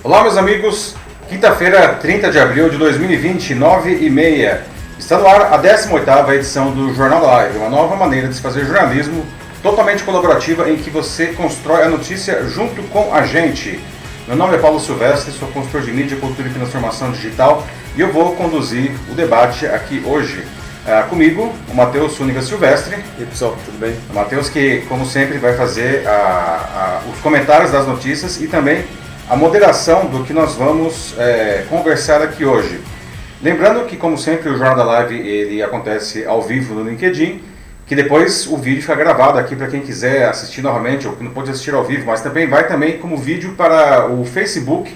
Olá, meus amigos. Quinta-feira, 30 de abril de 2020, 9h30. Está no ar a 18ª edição do Jornal da Live, uma nova maneira de se fazer jornalismo totalmente colaborativa em que você constrói a notícia junto com a gente. Meu nome é Paulo Silvestre, sou consultor de mídia, cultura e transformação digital e eu vou conduzir o debate aqui hoje. Comigo, o Matheus Súniga Silvestre. E aí, pessoal, tudo bem? O Matheus que, como sempre, vai fazer os comentários das notícias e também a moderação do que nós vamos conversar aqui hoje. Lembrando que, como sempre, o Jornal da Live ele acontece ao vivo no LinkedIn, que depois o vídeo fica gravado aqui para quem quiser assistir novamente ou que não pode assistir ao vivo, mas também vai como vídeo para o Facebook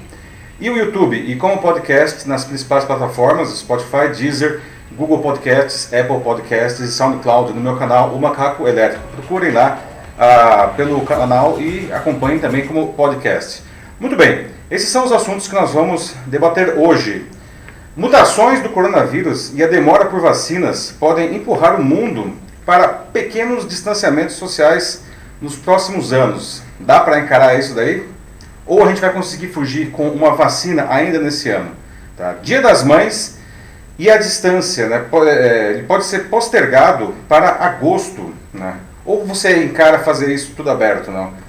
e o YouTube e como podcast nas principais plataformas, Spotify, Deezer, Google Podcasts, Apple Podcasts e SoundCloud no meu canal O Macaco Elétrico. Procurem lá pelo canal e acompanhem também como podcast. Muito bem, esses são os assuntos que nós vamos debater hoje. Mutações do coronavírus e a demora por vacinas podem empurrar o mundo para pequenos distanciamentos sociais nos próximos anos. Dá para encarar isso daí? Ou a gente vai conseguir fugir com uma vacina ainda nesse ano? Tá? Dia das Mães e a distância, né? Ele pode ser postergado para agosto, né? Ou você encara fazer isso tudo aberto, não?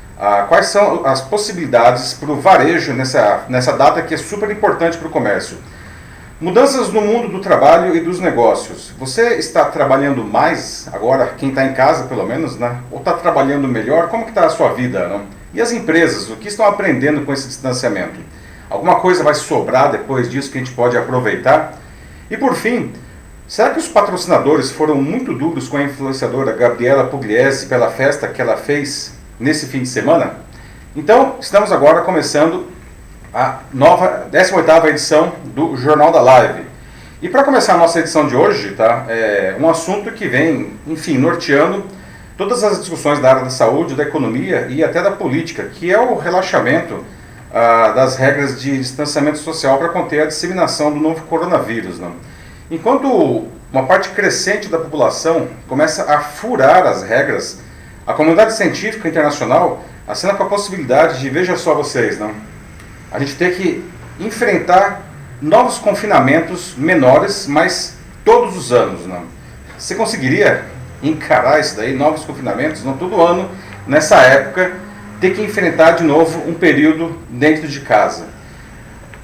Quais são as possibilidades para o varejo nessa data que é super importante para o comércio? Mudanças no mundo do trabalho e dos negócios. Você está trabalhando mais agora, quem está em casa pelo menos, né? Ou está trabalhando melhor? Como que está a sua vida, não? E as empresas, o que estão aprendendo com esse distanciamento? Alguma coisa vai sobrar depois disso que a gente pode aproveitar? E por fim, será que os patrocinadores foram muito duros com a influenciadora Gabriela Pugliese pela festa que ela fez nesse fim de semana? Então, estamos agora começando a nova 18ª edição do Jornal da Live. E para começar a nossa edição de hoje, tá, é um assunto que vem, enfim, norteando todas as discussões da área da saúde, da economia e até da política, que é o relaxamento das regras de distanciamento social para conter a disseminação do novo coronavírus, né? Enquanto uma parte crescente da população começa a furar as regras, a comunidade científica internacional acena com a possibilidade de, veja só vocês, não? A gente ter que enfrentar novos confinamentos menores, mas todos os anos, não? Você conseguiria encarar isso daí, novos confinamentos, não todo ano, nessa época, ter que enfrentar de novo um período dentro de casa?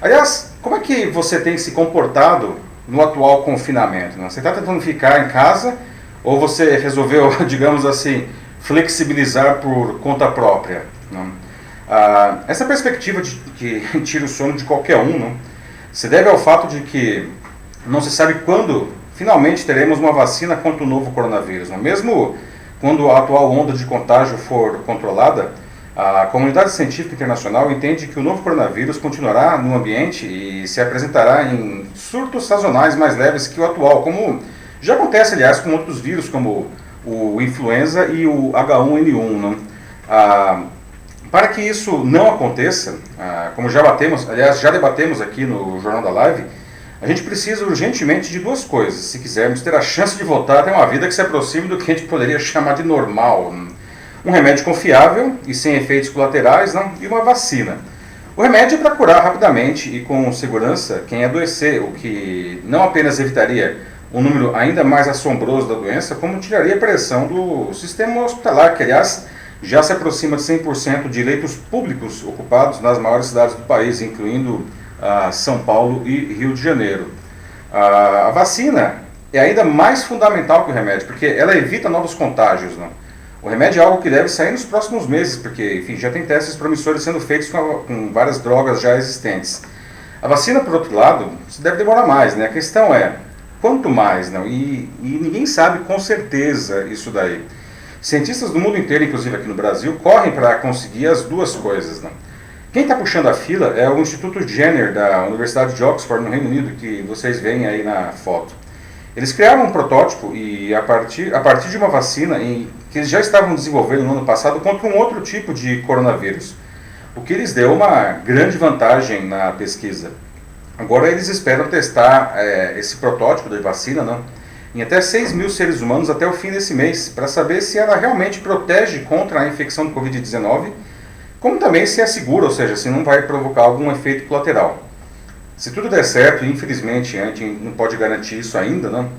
Aliás, como é que você tem se comportado no atual confinamento, não? Você está tentando ficar em casa ou você resolveu, digamos assim, flexibilizar por conta própria, não? Essa perspectiva de que tira o sono de qualquer um, não, se deve ao fato de que não se sabe quando finalmente teremos uma vacina contra o novo coronavírus, não? Mesmo quando a atual onda de contágio for controlada, a comunidade científica internacional entende que o novo coronavírus continuará no ambiente e se apresentará em surtos sazonais mais leves que o atual, como já acontece, aliás, com outros vírus, como o influenza e o H1N1, não? Para que isso não aconteça, como já debatemos aqui no Jornal da Live, a gente precisa urgentemente de duas coisas, se quisermos ter a chance de voltar a ter uma vida que se aproxime do que a gente poderia chamar de normal. Um remédio confiável e sem efeitos colaterais, não? E uma vacina. O remédio é para curar rapidamente e com segurança quem adoecer, o que não apenas evitaria um número ainda mais assombroso da doença, como tiraria a pressão do sistema hospitalar, que aliás já se aproxima de 100% de leitos públicos ocupados nas maiores cidades do país, incluindo São Paulo e Rio de Janeiro. A vacina é ainda mais fundamental que o remédio, porque ela evita novos contágios, não? O remédio é algo que deve sair nos próximos meses, porque, enfim, já tem testes promissores sendo feitos com várias drogas já existentes. A vacina, por outro lado, deve demorar mais, né? A questão é, quanto mais, não? E ninguém sabe com certeza isso daí. Cientistas do mundo inteiro, inclusive aqui no Brasil, correm para conseguir as duas coisas, não? Quem está puxando a fila é o Instituto Jenner, da Universidade de Oxford, no Reino Unido, que vocês veem aí na foto. Eles criaram um protótipo e a partir de uma vacina que eles já estavam desenvolvendo no ano passado contra um outro tipo de coronavírus, o que lhes deu uma grande vantagem na pesquisa. Agora eles esperam testar esse protótipo de vacina, não, em até 6 mil seres humanos até o fim desse mês, para saber se ela realmente protege contra a infecção do Covid-19, como também se é seguro, ou seja, se não vai provocar algum efeito colateral. Se tudo der certo, infelizmente a gente não pode garantir isso ainda, né?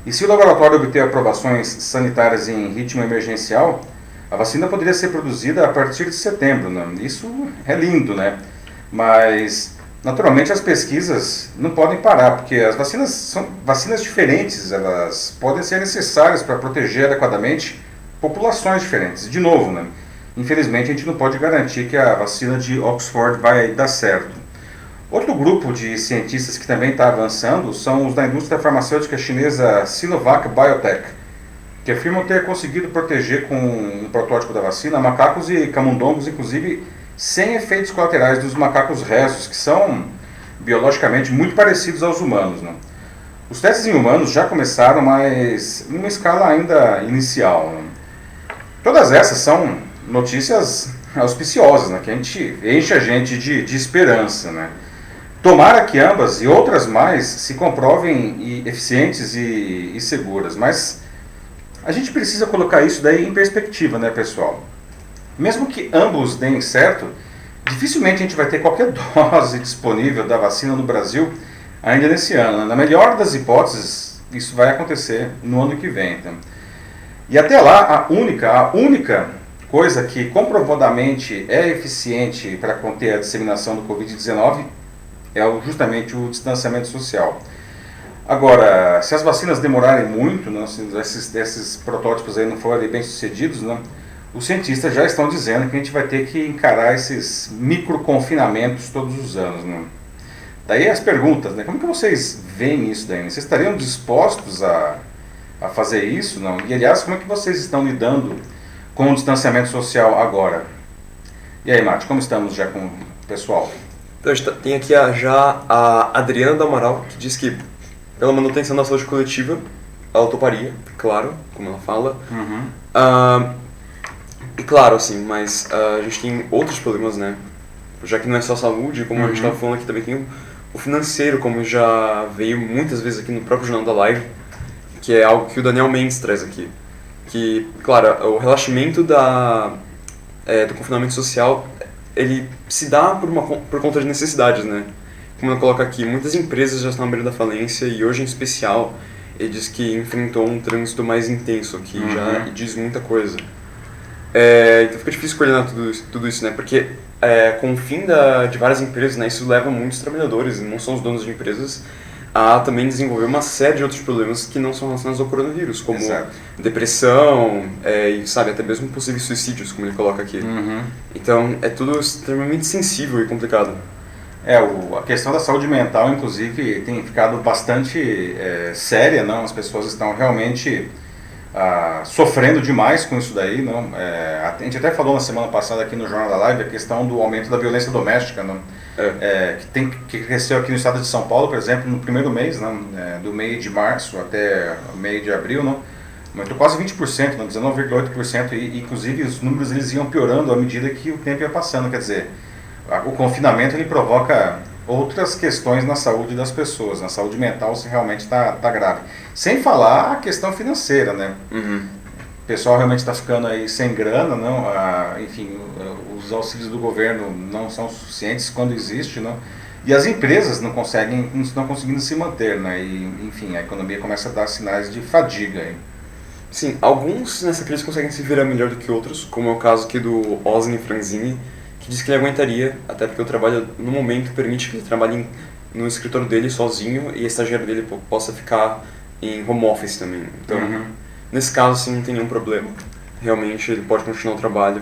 E se o laboratório obter aprovações sanitárias em ritmo emergencial, a vacina poderia ser produzida a partir de setembro, né? Isso é lindo, né? Mas, naturalmente, as pesquisas não podem parar, porque as vacinas são vacinas diferentes, elas podem ser necessárias para proteger adequadamente populações diferentes. De novo, né? Infelizmente, a gente não pode garantir que a vacina de Oxford vai dar certo. Outro grupo de cientistas que também está avançando são os da indústria farmacêutica chinesa Sinovac Biotech, que afirmam ter conseguido proteger com um protótipo da vacina macacos e camundongos, inclusive sem efeitos colaterais dos macacos restos, que são biologicamente muito parecidos aos humanos, né? Os testes em humanos já começaram, mas em uma escala ainda inicial, né? Todas essas são notícias auspiciosas, né, que enche a gente de esperança, né? Tomara que ambas e outras mais se comprovem eficientes e seguras, mas a gente precisa colocar isso daí em perspectiva, né, pessoal? Mesmo que ambos deem certo, dificilmente a gente vai ter qualquer dose disponível da vacina no Brasil ainda nesse ano. Na melhor das hipóteses, isso vai acontecer no ano que vem. Então. E até lá, a única coisa que comprovadamente é eficiente para conter a disseminação do Covid-19 é justamente o distanciamento social. Agora, se as vacinas demorarem muito, né, se esses protótipos aí não forem bem sucedidos, né, os cientistas já estão dizendo que a gente vai ter que encarar esses microconfinamentos todos os anos. Né? Daí as perguntas, né, como que vocês veem isso daí? Vocês estariam dispostos a fazer isso? Não? E aliás, como é que vocês estão lidando com o distanciamento social agora? E aí, Mate, como estamos já com o pessoal? Então, tem aqui já a Adriana do Amaral, que diz que pela manutenção da saúde coletiva, ela toparia, claro, como ela fala. E claro, assim, mas a gente tem outros problemas, né? Já que não é só saúde, como a gente estava falando aqui, também tem o financeiro, como já veio muitas vezes aqui no próprio Jornal da Live, que é algo que o Daniel Mendes traz aqui. Que, claro, o relaxamento do confinamento social, ele se dá por conta de necessidades, né? Como eu coloco aqui, muitas empresas já estão à beira da falência e hoje em especial ele diz que enfrentou um trânsito mais intenso, que já diz muita coisa. Então fica difícil coordenar tudo isso, né? Porque com o fim de várias empresas, né, isso leva muitos trabalhadores, não são os donos de empresas, a também desenvolver uma série de outros problemas que não são relacionados ao coronavírus, como depressão, e sabe, até mesmo possíveis suicídios, como ele coloca aqui. Então é tudo extremamente sensível e complicado. A questão da saúde mental, inclusive, tem ficado bastante séria, não? As pessoas estão realmente sofrendo demais com isso daí, não? A gente até falou na semana passada aqui no Jornal da Live a questão do aumento da violência doméstica, não? Que cresceu aqui no estado de São Paulo, por exemplo, no primeiro mês, não? Do mês de março até o mês de abril, não? Aumentou quase 20%, não? 19,8%, e inclusive os números eles iam piorando à medida que o tempo ia passando, quer dizer, o confinamento ele provoca outras questões na saúde das pessoas, na saúde mental se realmente está grave. Sem falar a questão financeira, né? O pessoal realmente está ficando aí sem grana, não? Enfim, os auxílios do governo não são suficientes quando existe, não? E as empresas não estão conseguindo se manter, né? E, enfim, a economia começa a dar sinais de fadiga aí. Sim, alguns nessa crise conseguem se virar melhor do que outros, como é o caso aqui do Osni Franzini, que diz que ele aguentaria, até porque o trabalho no momento permite que ele trabalhe no escritório dele sozinho e a estagiária dele possa ficar em home office também. Então, nesse caso, assim, não tem nenhum problema. Realmente, ele pode continuar o trabalho.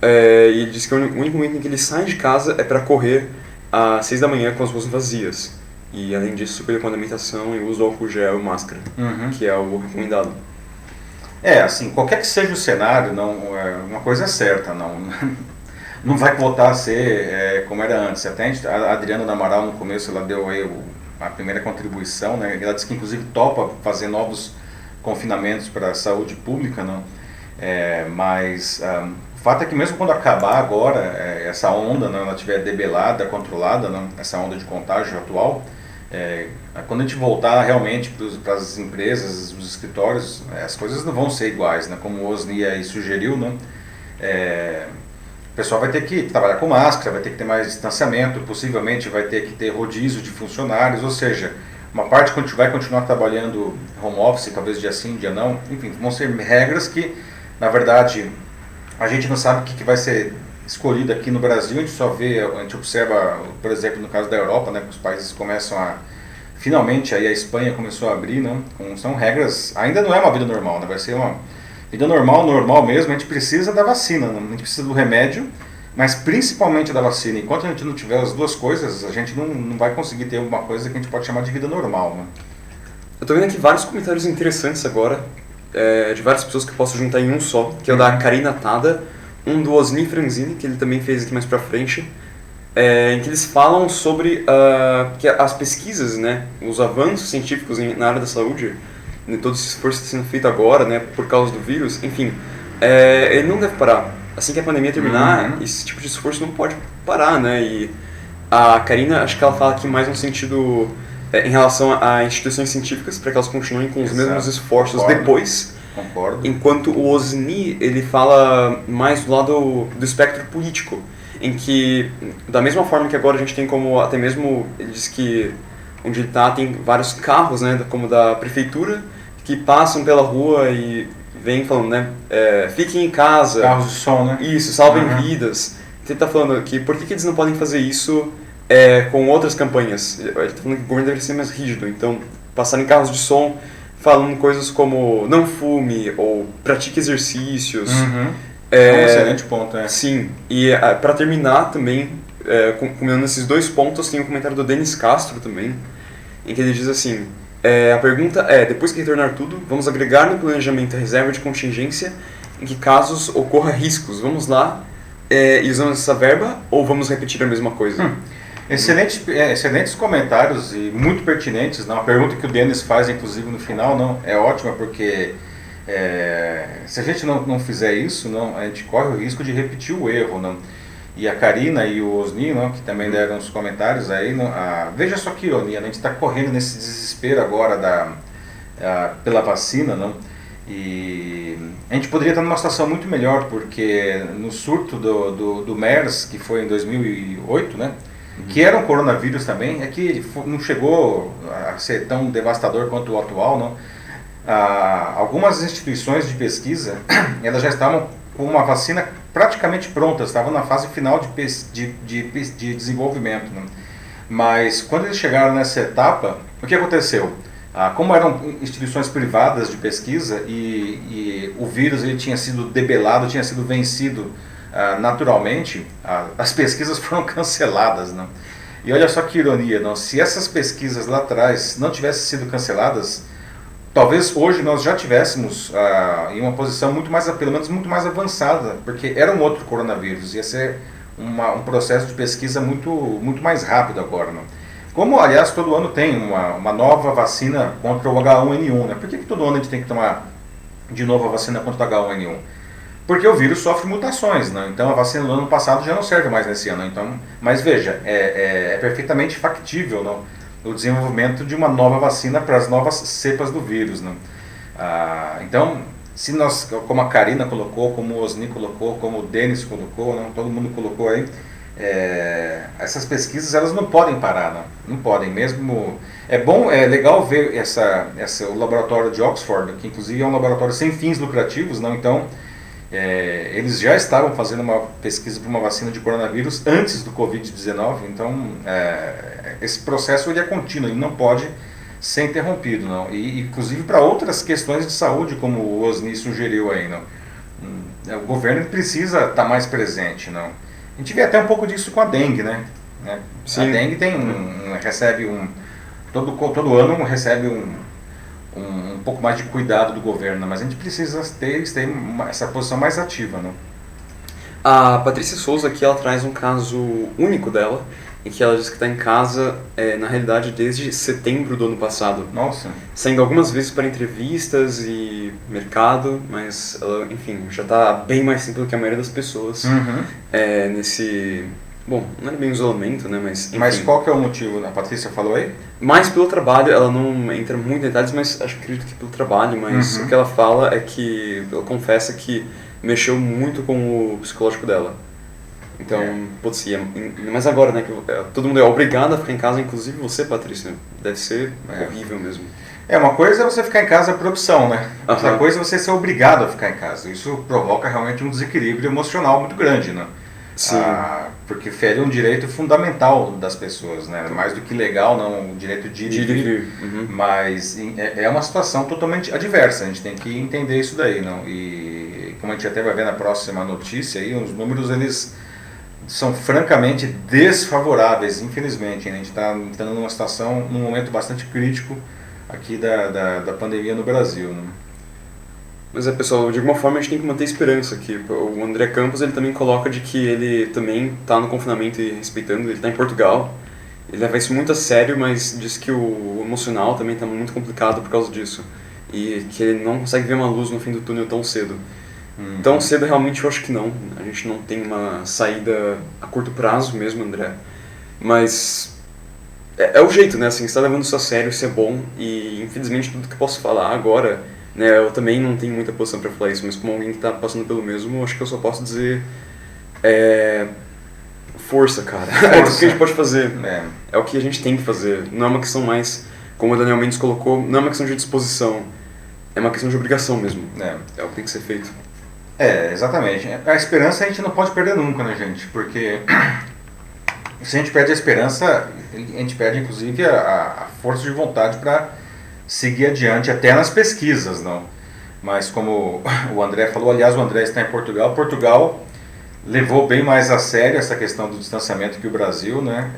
E ele diz que o único momento em que ele sai de casa é para correr às 6 da manhã com as ruas vazias. E, além disso, super com alimentação e uso álcool gel e máscara, que é o recomendado. Assim, qualquer que seja o cenário, não, uma coisa é certa, não vai voltar a ser como era antes. Até a Adriana do Amaral, no começo, ela deu aí a primeira contribuição, né? Ela disse que, inclusive, topa fazer novos confinamentos para a saúde pública, não? Mas o fato é que mesmo quando acabar agora essa onda, não, ela estiver debelada, controlada, não, essa onda de contágio atual, quando a gente voltar realmente para as empresas, os escritórios, as coisas não vão ser iguais, né? Como o Osni aí sugeriu, não? O pessoal vai ter que trabalhar com máscara, vai ter que ter mais distanciamento, possivelmente vai ter que ter rodízio de funcionários, ou seja, uma parte vai continuar trabalhando home office, talvez dia sim, dia não, enfim, vão ser regras que, na verdade, a gente não sabe o que vai ser escolhido aqui no Brasil, a gente só vê, a gente observa, por exemplo, no caso da Europa, né, que os países começam a, finalmente, aí a Espanha começou a abrir, né, são regras, ainda não é uma vida normal, né, vai ser uma vida normal mesmo, a gente precisa da vacina, né, a gente precisa do remédio, mas principalmente da vacina. Enquanto a gente não tiver as duas coisas, a gente não vai conseguir ter uma coisa que a gente pode chamar de vida normal, né? Eu tô vendo aqui vários comentários interessantes agora, de várias pessoas que eu posso juntar em um só, que é o da Karina Tada, um do Osni Franzini, que ele também fez aqui mais pra frente, em que eles falam sobre que as pesquisas, né, os avanços científicos na área da saúde, todo esse esforço que está sendo feito agora, né, por causa do vírus, enfim, ele não deve parar. Assim que a pandemia terminar, esse tipo de esforço não pode parar, né, e a Karina, acho que ela fala aqui mais no sentido em relação a instituições científicas, para que elas continuem com os mesmos esforços depois. Concordo. Enquanto o Osni, ele fala mais do lado do espectro político, em que, da mesma forma que agora a gente tem como, até mesmo, ele diz que onde ele está tem vários carros, né, como da prefeitura, que passam pela rua e vêm falando, né, fiquem em casa. Carros de som, né? Isso, salvem vidas. Então ele está falando que por que eles não podem fazer isso com outras campanhas? Ele está falando que o governo deveria ser mais rígido, então passar em carros de som falando coisas como não fume ou pratique exercícios. É um excelente ponto, Sim, e para terminar também, combinando esses dois pontos, tem um comentário do Denis Castro também, em que ele diz assim, a pergunta é, depois que retornar tudo, vamos agregar no planejamento a reserva de contingência em que casos ocorra riscos. Vamos lá e usamos essa verba ou vamos repetir a mesma coisa? Excelentes comentários e muito pertinentes. Não? A pergunta que o Denis faz, inclusive, no final, não é ótima, porque se a gente não fizer isso, não, a gente corre o risco de repetir o erro. Não? E a Karina e o Osni, não, que também deram os comentários aí, não, veja só que ironia, a gente está correndo nesse desespero agora pela vacina, não? E a gente poderia estar numa situação muito melhor, porque no surto do MERS, que foi em 2008, né? Que era um coronavírus também, é que ele não chegou a ser tão devastador quanto o atual, não? Algumas instituições de pesquisa, elas já estavam com uma vacina praticamente pronta, estavam na fase final de desenvolvimento, não? Mas quando eles chegaram nessa etapa, o que aconteceu? Como eram instituições privadas de pesquisa e o vírus ele tinha sido debelado, tinha sido vencido naturalmente, as pesquisas foram canceladas, não? E olha só que ironia, não? Se essas pesquisas lá atrás não tivessem sido canceladas, talvez hoje nós já tivéssemos em uma posição muito mais, pelo menos muito mais avançada, porque era um outro coronavírus, ia ser um processo de pesquisa muito mais rápido agora, não? Como, aliás, todo ano tem uma nova vacina contra o H1N1, né? Por que todo ano a gente tem que tomar de novo a vacina contra o H1N1? Porque o vírus sofre mutações, né? Então a vacina do ano passado já não serve mais nesse ano. Então, mas veja, é perfeitamente factível, não? O desenvolvimento de uma nova vacina para as novas cepas do vírus, né? Então, se nós, como a Karina colocou, como o Osni colocou, como o Denis colocou, não? Todo mundo colocou aí, essas pesquisas elas não podem parar, não podem mesmo. É legal ver o laboratório de Oxford, que inclusive é um laboratório sem fins lucrativos, não? Então eles já estavam fazendo uma pesquisa para uma vacina de coronavírus antes do Covid-19, então esse processo ele é contínuo, ele não pode ser interrompido, não? E inclusive para outras questões de saúde, como o Osni sugeriu aí, não? O governo precisa estar mais presente, não? A gente vê até um pouco disso com a dengue, né? A dengue recebe todo ano recebe um pouco mais de cuidado do governo, mas a gente precisa ter essa posição mais ativa, né? A Patrícia Souza aqui, ela traz um caso único dela, em que ela diz que está em casa, na realidade, desde setembro do ano passado. Nossa! Saindo algumas vezes para entrevistas e mercado, mas ela, enfim, já está bem mais simples do que a maioria das pessoas nesse... Bom, não é bem um isolamento, né, mas enfim. Mas qual que é o motivo? A Patrícia falou aí? Mais pelo trabalho, ela não entra muito em detalhes, mas acredito que pelo trabalho, mas o que ela fala é que, ela confessa que mexeu muito com o psicológico dela. Então, putz, mas agora, né, que todo mundo é obrigado a ficar em casa, inclusive você, Patrícia, deve ser horrível mesmo. Uma coisa é você ficar em casa por opção, né? Outra Aham. coisa é você ser obrigado a ficar em casa. Isso provoca realmente um desequilíbrio emocional muito grande, né? Sim. Porque fere um direito fundamental das pessoas, né? Mais do que legal, não, o direito de ir e vir. Uhum. Mas é uma situação totalmente adversa, a gente tem que entender isso daí, não? E como a gente até vai ver na próxima notícia, aí, os números eles são francamente desfavoráveis, infelizmente. A gente está entrando numa situação, num momento bastante crítico aqui da pandemia no Brasil, né? Mas pessoal, de alguma forma a gente tem que manter esperança aqui. O André Campos, ele também coloca de que ele também está no confinamento e respeitando, ele está em Portugal. Ele leva isso muito a sério, mas diz que o emocional também está muito complicado por causa disso. E que ele não consegue ver uma luz no fim do túnel tão cedo. Tão cedo realmente eu acho que não. A gente não tem uma saída a curto prazo mesmo, André. Mas é o jeito, né? Assim, você está levando isso a sério, isso é bom. E infelizmente tudo que eu posso falar agora, né? Eu também não tenho muita posição para falar isso, mas como alguém que está passando pelo mesmo, eu acho que eu só posso dizer força, cara. É o que a gente pode fazer. É o que a gente tem que fazer. Não é uma questão mais, como o Daniel Mendes colocou, não é uma questão de disposição. É uma questão de obrigação mesmo. É o que tem que ser feito. Exatamente. A esperança a gente não pode perder nunca, né, gente? Porque se a gente perde a esperança, a gente perde inclusive a força de vontade para seguir adiante, até nas pesquisas, não? Mas como o André falou, aliás, o André está em Portugal. Portugal levou bem mais a sério essa questão do distanciamento que o Brasil, né?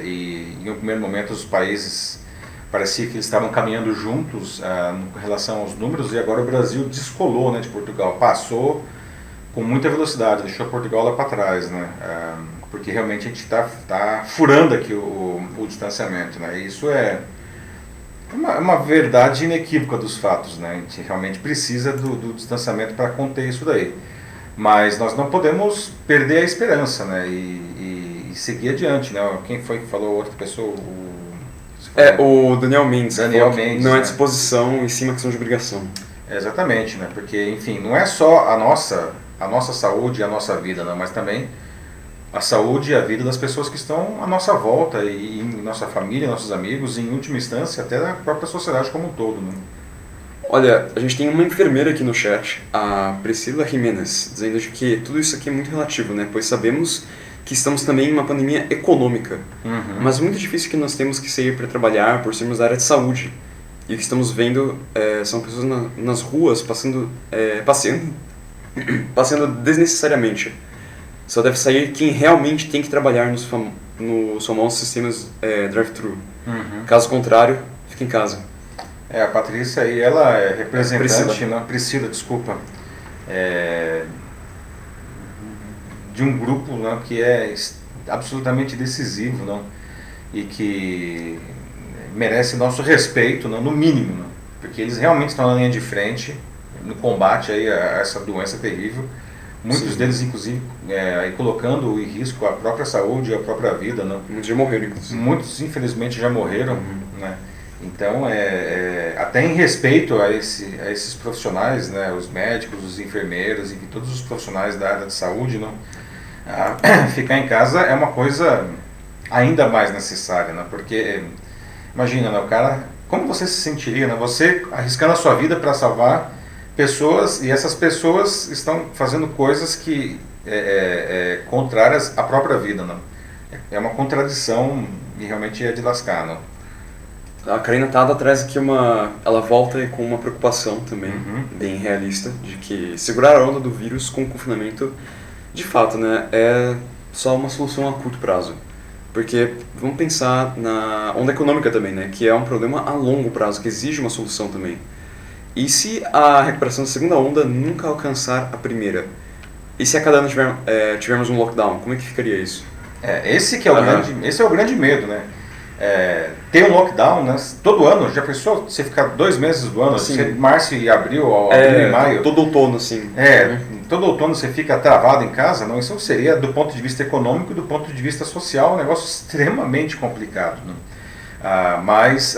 E em um primeiro momento os países parecia que eles estavam caminhando juntos em relação aos números, e agora o Brasil descolou, né, de Portugal, passou com muita velocidade, deixou Portugal lá para trás, né? Porque realmente a gente está furando aqui o distanciamento, né? E isso é uma verdade inequívoca dos fatos, né? A gente realmente precisa do distanciamento para conter isso daí. Mas nós não podemos perder a esperança, né? E seguir adiante, né? Quem foi que falou? Outra pessoa? O Daniel Mendes. Daniel Mendes, não é né? Disposição e sim uma questão de obrigação. Exatamente, né? Porque, enfim, não é só a nossa saúde e a nossa vida, não, mas também a saúde e a vida das pessoas que estão à nossa volta, e em nossa família, nossos amigos, e em última instância até a própria sociedade como um todo, né? Olha, a gente tem uma enfermeira aqui no chat, a Priscila Jimenez, dizendo de que tudo isso aqui é muito relativo, né? Pois sabemos que estamos também em uma pandemia econômica, mas muito difícil que nós temos que sair para trabalhar por sermos da área de saúde. E o que estamos vendo são pessoas nas ruas passeando desnecessariamente. Só deve sair quem realmente tem que trabalhar nos famosos sistemas drive-thru. Caso contrário, fique em casa. A Patrícia aí, ela é representante, Priscila, desculpa, de um grupo, não, que é absolutamente decisivo, não, e que merece nosso respeito, não, no mínimo, não, porque eles realmente estão na linha de frente no combate aí a essa doença terrível. Muitos deles, inclusive, aí colocando em risco a própria saúde e a própria vida, não. Muitos já morreram, inclusive. Muitos, infelizmente, já morreram, né? Então, até em respeito a esses profissionais, né, os médicos, os enfermeiros e todos os profissionais da área de saúde, não, ficar em casa é uma coisa ainda mais necessária, né, porque imagina, né, o cara, como você se sentiria, né, você arriscando a sua vida para salvar pessoas, e essas pessoas estão fazendo coisas que contrárias à própria vida, não. É uma contradição e realmente é de lascar, não. A Karina Tada traz aqui ela volta com uma preocupação também, bem realista, de que segurar a onda do vírus com o confinamento, de fato, né, é só uma solução a curto prazo. Porque vamos pensar na onda econômica também, né, que é um problema a longo prazo, que exige uma solução também. E se a recuperação da segunda onda nunca alcançar a primeira? E se a cada ano tivermos um lockdown, como é que ficaria isso? Esse é o grande medo, né? Ter um lockdown, né? Todo ano, já pensou você ficar 2 meses do ano, assim, março e abril, abril e maio? Todo outono, assim. Todo outono você fica travado em casa, não? Isso seria, do ponto de vista econômico e do ponto de vista social, um negócio extremamente complicado, né? Mas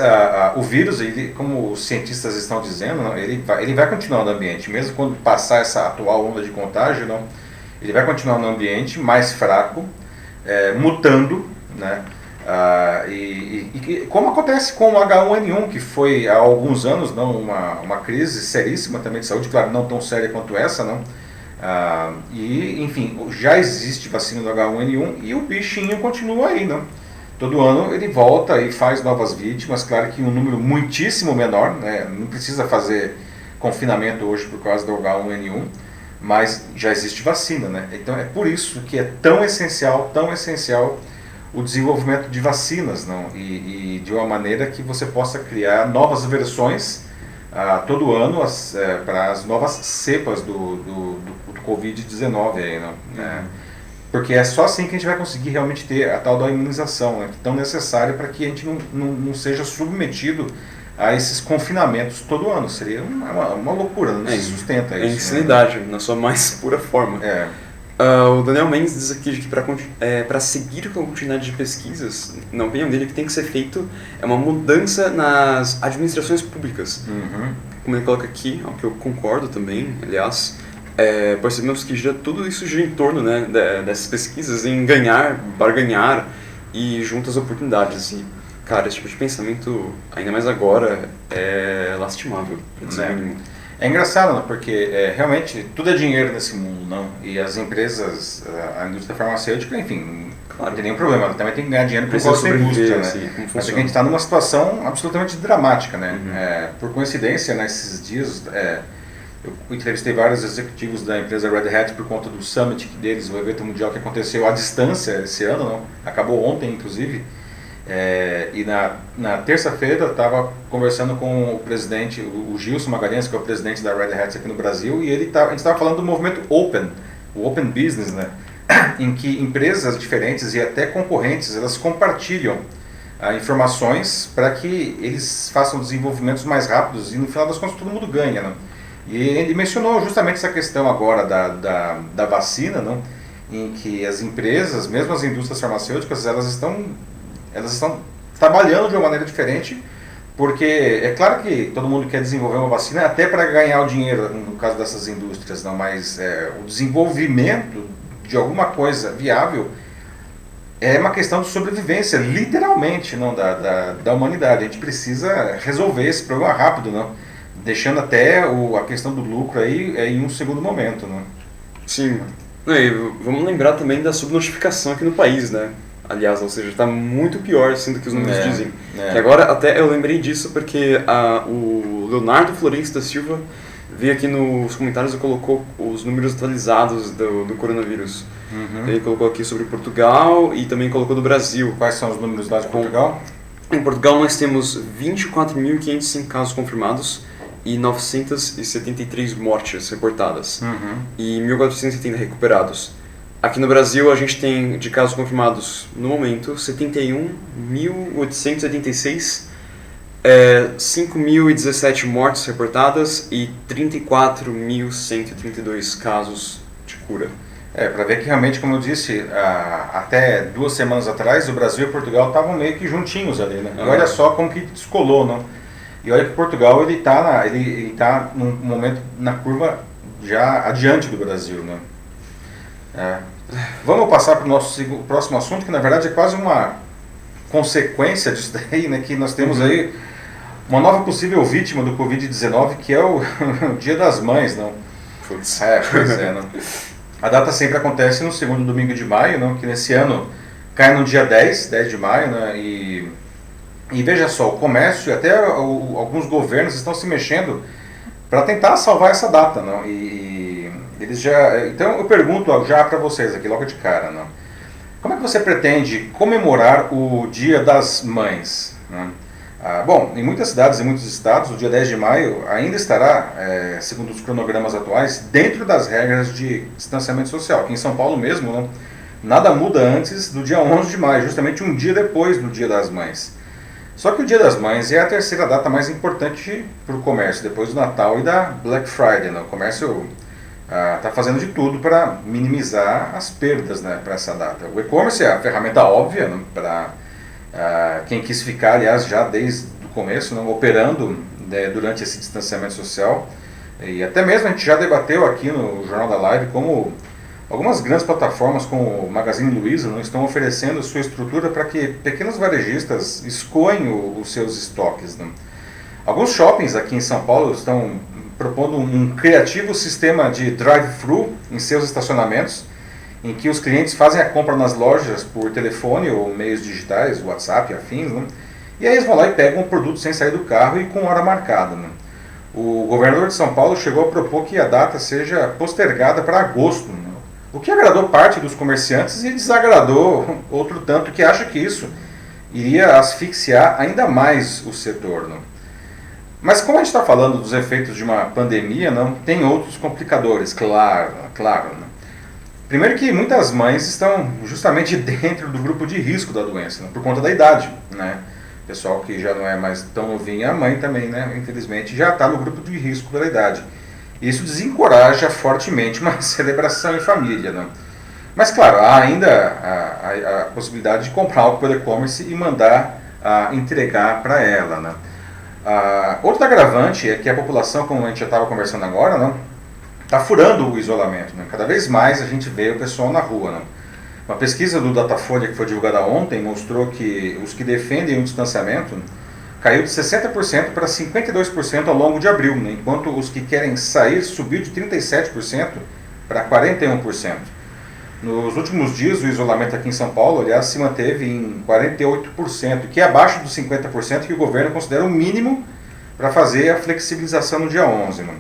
o vírus, como os cientistas estão dizendo, não, ele vai continuar no ambiente, mesmo quando passar essa atual onda de contágio, não, ele vai continuar no ambiente mais fraco, mutando, né? E como acontece com o H1N1, que foi há alguns anos não, uma crise seríssima também de saúde, claro, não tão séria quanto essa, não? E, enfim, já existe vacina do H1N1 e o bichinho continua aí, não? Todo ano ele volta e faz novas vítimas, claro que um número muitíssimo menor, né? Não precisa fazer confinamento hoje por causa do H1N1, mas já existe vacina, né? Então é por isso que é tão essencial o desenvolvimento de vacinas, não? E de uma maneira que você possa criar novas versões todo ano para as novas cepas do Covid-19 aí, não? Porque é só assim que a gente vai conseguir realmente ter a tal da imunização, né, que é tão necessária para que a gente não seja submetido a esses confinamentos todo ano. Seria uma loucura, não se sustenta isso. É insanidade, na sua mais pura forma. O Daniel Mendes diz aqui que para seguir com a continuidade de pesquisas, na opinião dele, o que tem que ser feito é uma mudança nas administrações públicas. Como ele coloca aqui, ao que eu concordo também, aliás, percebemos que tudo isso gira em torno, né, dessas pesquisas em ganhar, barganhar e juntas oportunidades. E, cara, esse tipo de pensamento, ainda mais agora, é lastimável, para dizer o mínimo. É engraçado, né? Porque realmente tudo é dinheiro nesse mundo, não? E as empresas, a indústria farmacêutica, enfim, claro, não tem nenhum problema, ela também tem que ganhar dinheiro por causa da indústria, né? Assim, mas a gente está numa situação absolutamente dramática, né? Por coincidência, nesses dias, eu entrevistei vários executivos da empresa Red Hat por conta do Summit deles, o evento mundial que aconteceu à distância esse ano, não? Acabou ontem, inclusive. E na terça-feira eu estava conversando com o presidente, o Gilson Magalhães, que é o presidente da Red Hat aqui no Brasil, e a gente estava falando do movimento Open, o Open Business, né? Em que empresas diferentes e até concorrentes, elas compartilham informações para que eles façam desenvolvimentos mais rápidos e no final das contas todo mundo ganha, né? E ele mencionou justamente essa questão agora da vacina, não? Em que as empresas, mesmo as indústrias farmacêuticas, elas estão trabalhando de uma maneira diferente, porque é claro que todo mundo quer desenvolver uma vacina até para ganhar o dinheiro, no caso dessas indústrias, não, mas o desenvolvimento de alguma coisa viável é uma questão de sobrevivência, literalmente, não, da humanidade. A gente precisa resolver esse problema rápido, não, deixando até a questão do lucro aí em um segundo momento, não. Sim, e vamos lembrar também da subnotificação aqui no país, né? Aliás, ou seja, está muito pior assim do que os números dizem. Que agora até eu lembrei disso porque o Leonardo Florencio da Silva veio aqui nos comentários e colocou os números atualizados do coronavírus. Ele colocou aqui sobre Portugal e também colocou do Brasil. Quais são os números lá de Portugal? Em Portugal nós temos 24.505 casos confirmados e 973 mortes reportadas e 1.470 recuperados. Aqui no Brasil a gente tem de casos confirmados no momento 71.886, 5.017 mortes reportadas e 34.132 casos de cura. Para ver que realmente, como eu disse, até 2 semanas atrás o Brasil e Portugal estavam meio que juntinhos ali, né? E olha só como que descolou, não? E olha que Portugal ele tá num momento na curva já adiante do Brasil, né? Vamos passar para o nosso próximo assunto, que na verdade é quase uma consequência disso daí, né? Que nós temos aí uma nova possível vítima do Covid-19, que é o Dia das Mães, não? Putz. Pois é, não? A data sempre acontece no segundo domingo de maio, não? Que nesse ano cai no dia 10 de maio, né? E veja só, o comércio e até alguns governos estão se mexendo para tentar salvar essa data, não? Eles então eu pergunto já para vocês aqui logo de cara, não? Como é que você pretende comemorar o Dia das Mães, né? Bom, em muitas cidades e muitos estados, o dia 10 de maio ainda estará, segundo os cronogramas atuais, dentro das regras de distanciamento social. Aqui em São Paulo mesmo, não, nada muda antes do dia 11 de maio, justamente um dia depois do Dia das Mães. Só que o Dia das Mães é a terceira data mais importante para o comércio, depois do Natal e da Black Friday, né? O comércio está fazendo de tudo para minimizar as perdas, né, para essa data. O e-commerce é a ferramenta óbvia, né, para quem quis ficar, aliás, já desde o começo, né, operando, né, durante esse distanciamento social. E até mesmo a gente já debateu aqui no Jornal da Live como Algumas grandes plataformas como o Magazine Luiza não estão oferecendo sua estrutura para que pequenos varejistas escoem os seus estoques. Né? Alguns shoppings aqui em São Paulo estão propondo um criativo sistema de drive-thru em seus estacionamentos, em que os clientes fazem a compra nas lojas por telefone ou meios digitais, WhatsApp e afins, né? E aí eles vão lá e pegam o produto sem sair do carro e com hora marcada. Né? O governador de São Paulo chegou a propor que a data seja postergada para agosto, né? O que agradou parte dos comerciantes e desagradou outro tanto que acha que isso iria asfixiar ainda mais o setor. Né? Mas como a gente está falando dos efeitos de uma pandemia, não tem outros complicadores, claro. Né? Primeiro que muitas mães estão justamente dentro do grupo de risco da doença, né? Por conta da idade, né? Pessoal que já não é mais tão novinho, a mãe também, né? Infelizmente, já está no grupo de risco pela idade. Isso desencoraja fortemente uma celebração em família, né? Mas claro, há ainda a possibilidade de comprar algo pelo e-commerce e mandar entregar para ela, né? Outro agravante é que a população, como a gente já estava conversando agora, né? Está furando o isolamento. Né? Cada vez mais a gente vê o pessoal na rua. Né? Uma pesquisa do Datafolha que foi divulgada ontem mostrou que os que defendem o distanciamento caiu de 60% para 52% ao longo de abril, né? Enquanto os que querem sair subiu de 37% para 41%. Nos últimos dias, o isolamento aqui em São Paulo, aliás, se manteve em 48%, que é abaixo dos 50% que o governo considera o mínimo para fazer a flexibilização no dia 11. Né?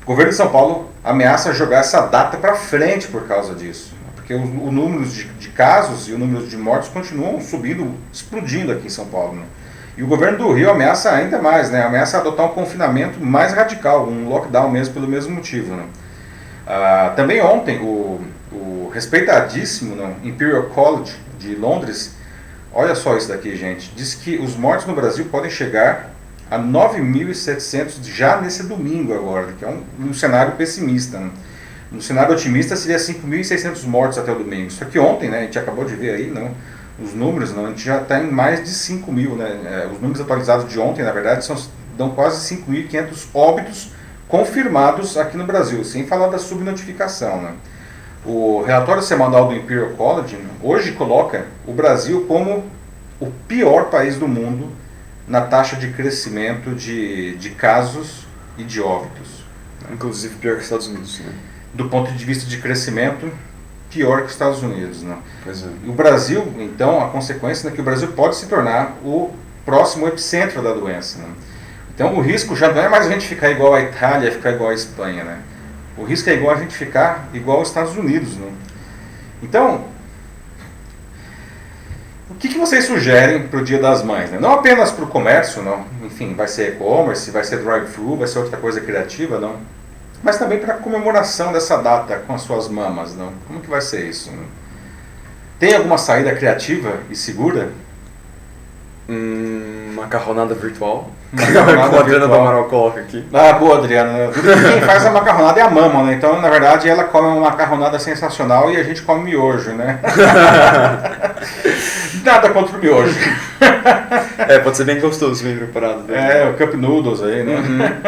O governo de São Paulo ameaça jogar essa data para frente por causa disso, porque o número de casos e o número de mortes continuam subindo, explodindo aqui em São Paulo. Né? E o governo do Rio ameaça ainda mais, né? Ameaça adotar um confinamento mais radical, um lockdown mesmo, pelo mesmo motivo. Né? Também ontem, o respeitadíssimo Imperial College de Londres, olha só isso daqui, gente, diz que os mortos no Brasil podem chegar a 9.700 já nesse domingo agora, que é um cenário pessimista. Né? No cenário otimista seria 5.600 mortos até o domingo. Só que ontem, né, a gente acabou de ver aí, não, os números, não, a gente já está em mais de 5.000. Né? Os números atualizados de ontem, na verdade, dão quase 5.500 óbitos confirmados aqui no Brasil, sem falar da subnotificação. Né? O relatório semanal do Imperial College hoje coloca o Brasil como o pior país do mundo na taxa de crescimento de casos e de óbitos. Inclusive pior que os Estados Unidos, né? Do ponto de vista de crescimento, pior que os Estados Unidos. Né? Pois é. E o Brasil, então, a consequência é que o Brasil pode se tornar o próximo epicentro da doença. Né? Então o risco já não é mais a gente ficar igual à Itália, ficar igual à Espanha. Né? O risco é igual a gente ficar igual aos Estados Unidos. Né? Então, o que vocês sugerem para o Dia das Mães? Né? Não apenas para o comércio, não. Enfim, vai ser e-commerce, vai ser drive-thru, vai ser outra coisa criativa, não. Mas também para a comemoração dessa data com as suas mamas, não. Como que vai ser isso? Não? Tem alguma saída criativa e segura? Macarronada virtual. Macarronada Como a Adriana do virtual. Amaral coloca aqui. Boa, Adriana. Quem faz a macarronada é a mama, né? Então, na verdade, ela come uma macarronada sensacional e a gente come miojo, né? Nada contra o miojo. Pode ser bem gostoso, bem preparado. O Cup Noodles aí, né?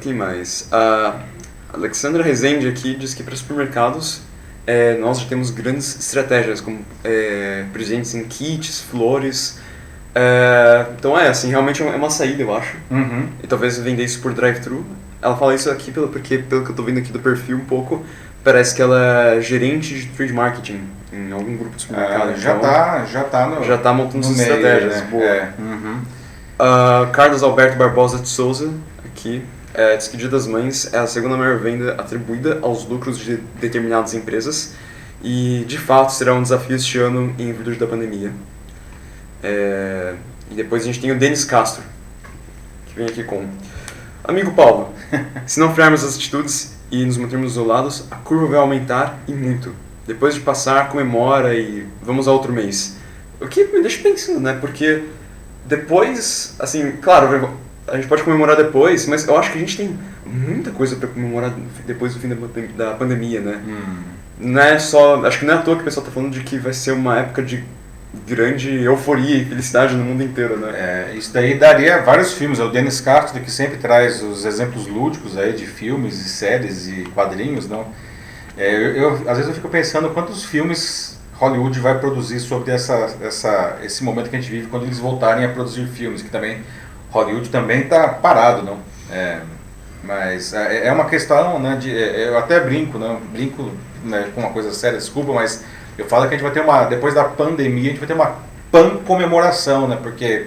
Quem mais? A Alexandra Rezende aqui diz que para supermercados nós já temos grandes estratégias, como presentes em kits, flores. Então assim, realmente é uma saída, eu acho. Uhum. E talvez vender isso por drive-thru. Ela fala isso aqui porque, pelo que eu tô vendo aqui do perfil um pouco, parece que ela é gerente de trade marketing em algum grupo de supermercado. Já tá montando suas meio, estratégias. né? Boa. Uhum. Carlos Alberto Barbosa de Souza, aqui, diz que Dia das Mães é a segunda maior venda atribuída aos lucros de determinadas empresas e, de fato, será um desafio este ano em virtude da pandemia. E depois a gente tem o Denis Castro, que vem aqui com: Amigo Paulo, se não frearmos as atitudes e nos mantermos isolados, a curva vai aumentar e muito. Depois de passar, comemora e vamos a outro mês. O que me deixa pensando, né? Porque depois, assim, claro, a gente pode comemorar depois, mas eu acho que a gente tem muita coisa para comemorar depois do fim da pandemia, né? Não é só, acho que não é à toa que o pessoal tá falando de que vai ser uma época de grande euforia e felicidade no mundo inteiro, né? Isso daí daria vários filmes. É o Denis Castro que sempre traz os exemplos lúdicos aí de filmes e séries e quadrinhos, não? Às vezes eu fico pensando quantos filmes Hollywood vai produzir sobre esse momento que a gente vive quando eles voltarem a produzir filmes, que também Hollywood também está parado, não? Mas é uma questão, né, eu até brinco, né, com uma coisa séria, desculpa, mas eu falo que a gente vai ter depois da pandemia, a gente vai ter uma pan-comemoração, né, porque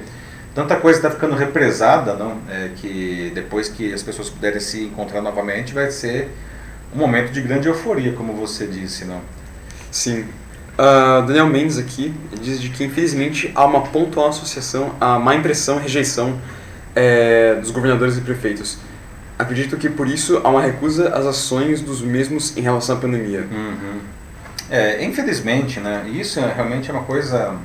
tanta coisa está ficando represada, não, que depois que as pessoas puderem se encontrar novamente, vai ser um momento de grande euforia, como você disse, não? Sim. Daniel Mendes aqui diz de que infelizmente há uma pontual associação à má impressão e rejeição dos governadores e prefeitos. Acredito que por isso há uma recusa às ações dos mesmos em relação à pandemia. Uhum. Infelizmente, né, isso realmente é uma coisa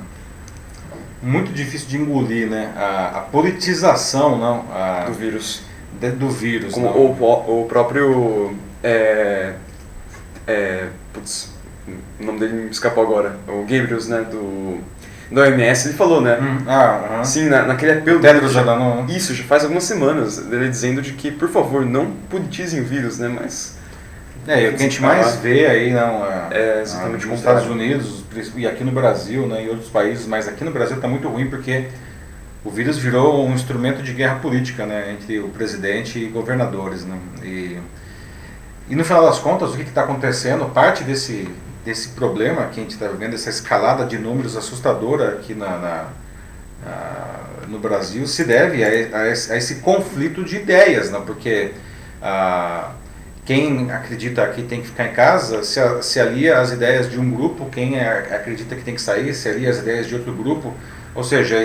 muito difícil de engolir, né, a politização, não, Do vírus. Do vírus. Como não. o próprio... putz, o nome dele me escapou agora. O Gabriels, né, do OMS, ele falou, né? Sim, naquele apelo dele. Isso, já faz algumas semanas, ele dizendo de que, por favor, não politizem o vírus, né? Mas... o que a gente mais vê aí, não, exatamente nos Estados Unidos e aqui no Brasil, né, e outros países, mas aqui no Brasil está muito ruim porque o vírus virou um instrumento de guerra política, né, entre o presidente e governadores, né, e no final das contas, o que está acontecendo, parte desse problema que a gente está vivendo, essa escalada de números assustadora aqui no Brasil, se deve a esse conflito de ideias, né, porque quem acredita que tem que ficar em casa se alia às ideias de um grupo, quem acredita que tem que sair se alia às ideias de outro grupo, ou seja,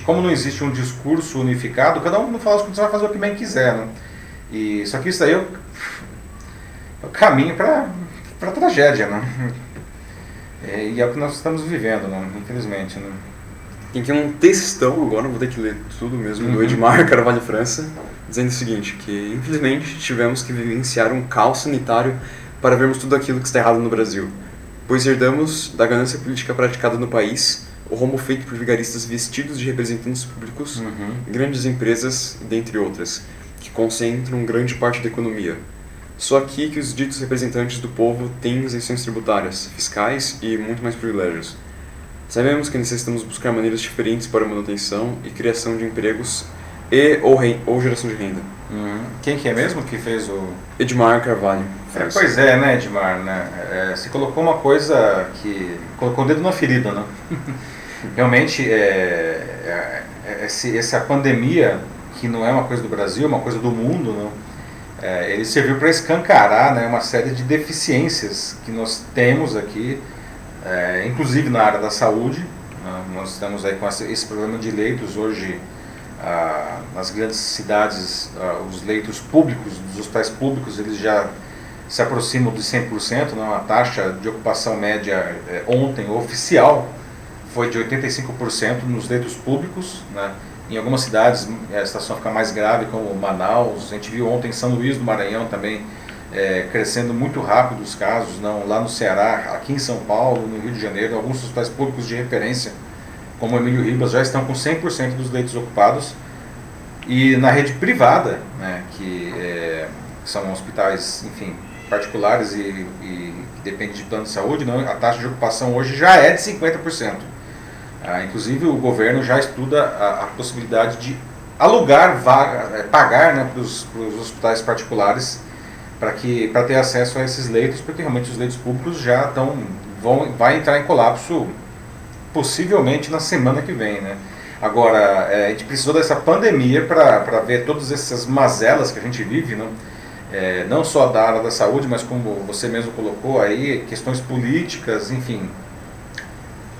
como não existe um discurso unificado, cada um no final das contas vai fazer o que bem quiser, né? Só que isso aí é o caminho para a tragédia, né? E é o que nós estamos vivendo, né? Infelizmente, né? Tem aqui um textão, agora vou ter que ler tudo mesmo, do Edmar Carvalho França, dizendo o seguinte, que infelizmente tivemos que vivenciar um caos sanitário para vermos tudo aquilo que está errado no Brasil, pois herdamos da ganância política praticada no país o rombo feito por vigaristas vestidos de representantes públicos, grandes empresas, dentre outras, que concentram grande parte da economia. Só aqui que os ditos representantes do povo têm isenções tributárias, fiscais e muito mais privilégios. Sabemos que necessitamos buscar maneiras diferentes para a manutenção e criação de empregos ou geração de renda. Quem que é mesmo que fez o... Edmar Carvalho. Pois é, né, Edmar, né? Você colocou uma coisa que... colocou o dedo na ferida, né? Realmente, essa pandemia, que não é uma coisa do Brasil, é uma coisa do mundo, né? Ele serviu para escancarar, né, uma série de deficiências que nós temos aqui, inclusive na área da saúde. Nós estamos aí com esse problema de leitos hoje. Nas grandes cidades, os leitos públicos, dos hospitais públicos, eles já se aproximam de 100%, né? A taxa de ocupação média ontem, oficial, foi de 85% nos leitos públicos, né? Em algumas cidades a situação fica mais grave, como Manaus. A gente viu ontem em São Luís do Maranhão também crescendo muito rápido os casos, não? Lá no Ceará, aqui em São Paulo, no Rio de Janeiro, alguns hospitais públicos de referência, como o Emílio Ribas, já estão com 100% dos leitos ocupados. E na rede privada, né, que são hospitais, enfim, particulares e que dependem de plano de saúde, não, a taxa de ocupação hoje já é de 50%. Inclusive o governo já estuda a possibilidade de alugar pagar, né, para os hospitais particulares para ter acesso a esses leitos, porque realmente os leitos públicos já vai entrar em colapso possivelmente na semana que vem, né? Agora, a gente precisou dessa pandemia para ver todas essas mazelas que a gente vive, né? Não só da área da saúde, mas como você mesmo colocou aí, questões políticas, enfim.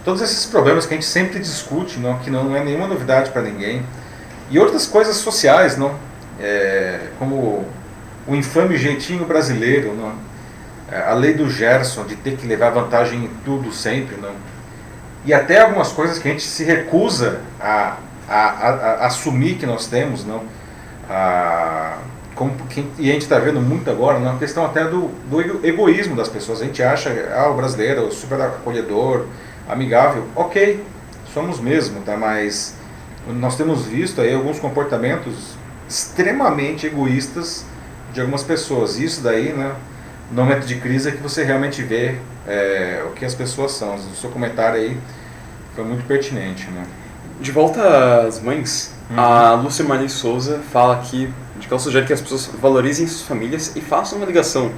Todos esses problemas que a gente sempre discute, não, que não é nenhuma novidade para ninguém. E outras coisas sociais, não? Como o infame jeitinho brasileiro, não? A lei do Gerson, de ter que levar vantagem em tudo sempre, não? E até algumas coisas que a gente se recusa a assumir que nós temos, não? E a gente está vendo muito agora, na questão até do egoísmo das pessoas. A gente acha, o brasileiro é o super acolhedor, amigável. Ok, somos mesmo, tá? Mas nós temos visto aí alguns comportamentos extremamente egoístas de algumas pessoas. Isso daí, né, no momento de crise é que você realmente vê o que as pessoas são. O seu comentário aí foi muito pertinente, né? De volta às mães, a Lúcia Marley Souza fala aqui de que ela sugere que as pessoas valorizem suas famílias e façam uma ligação.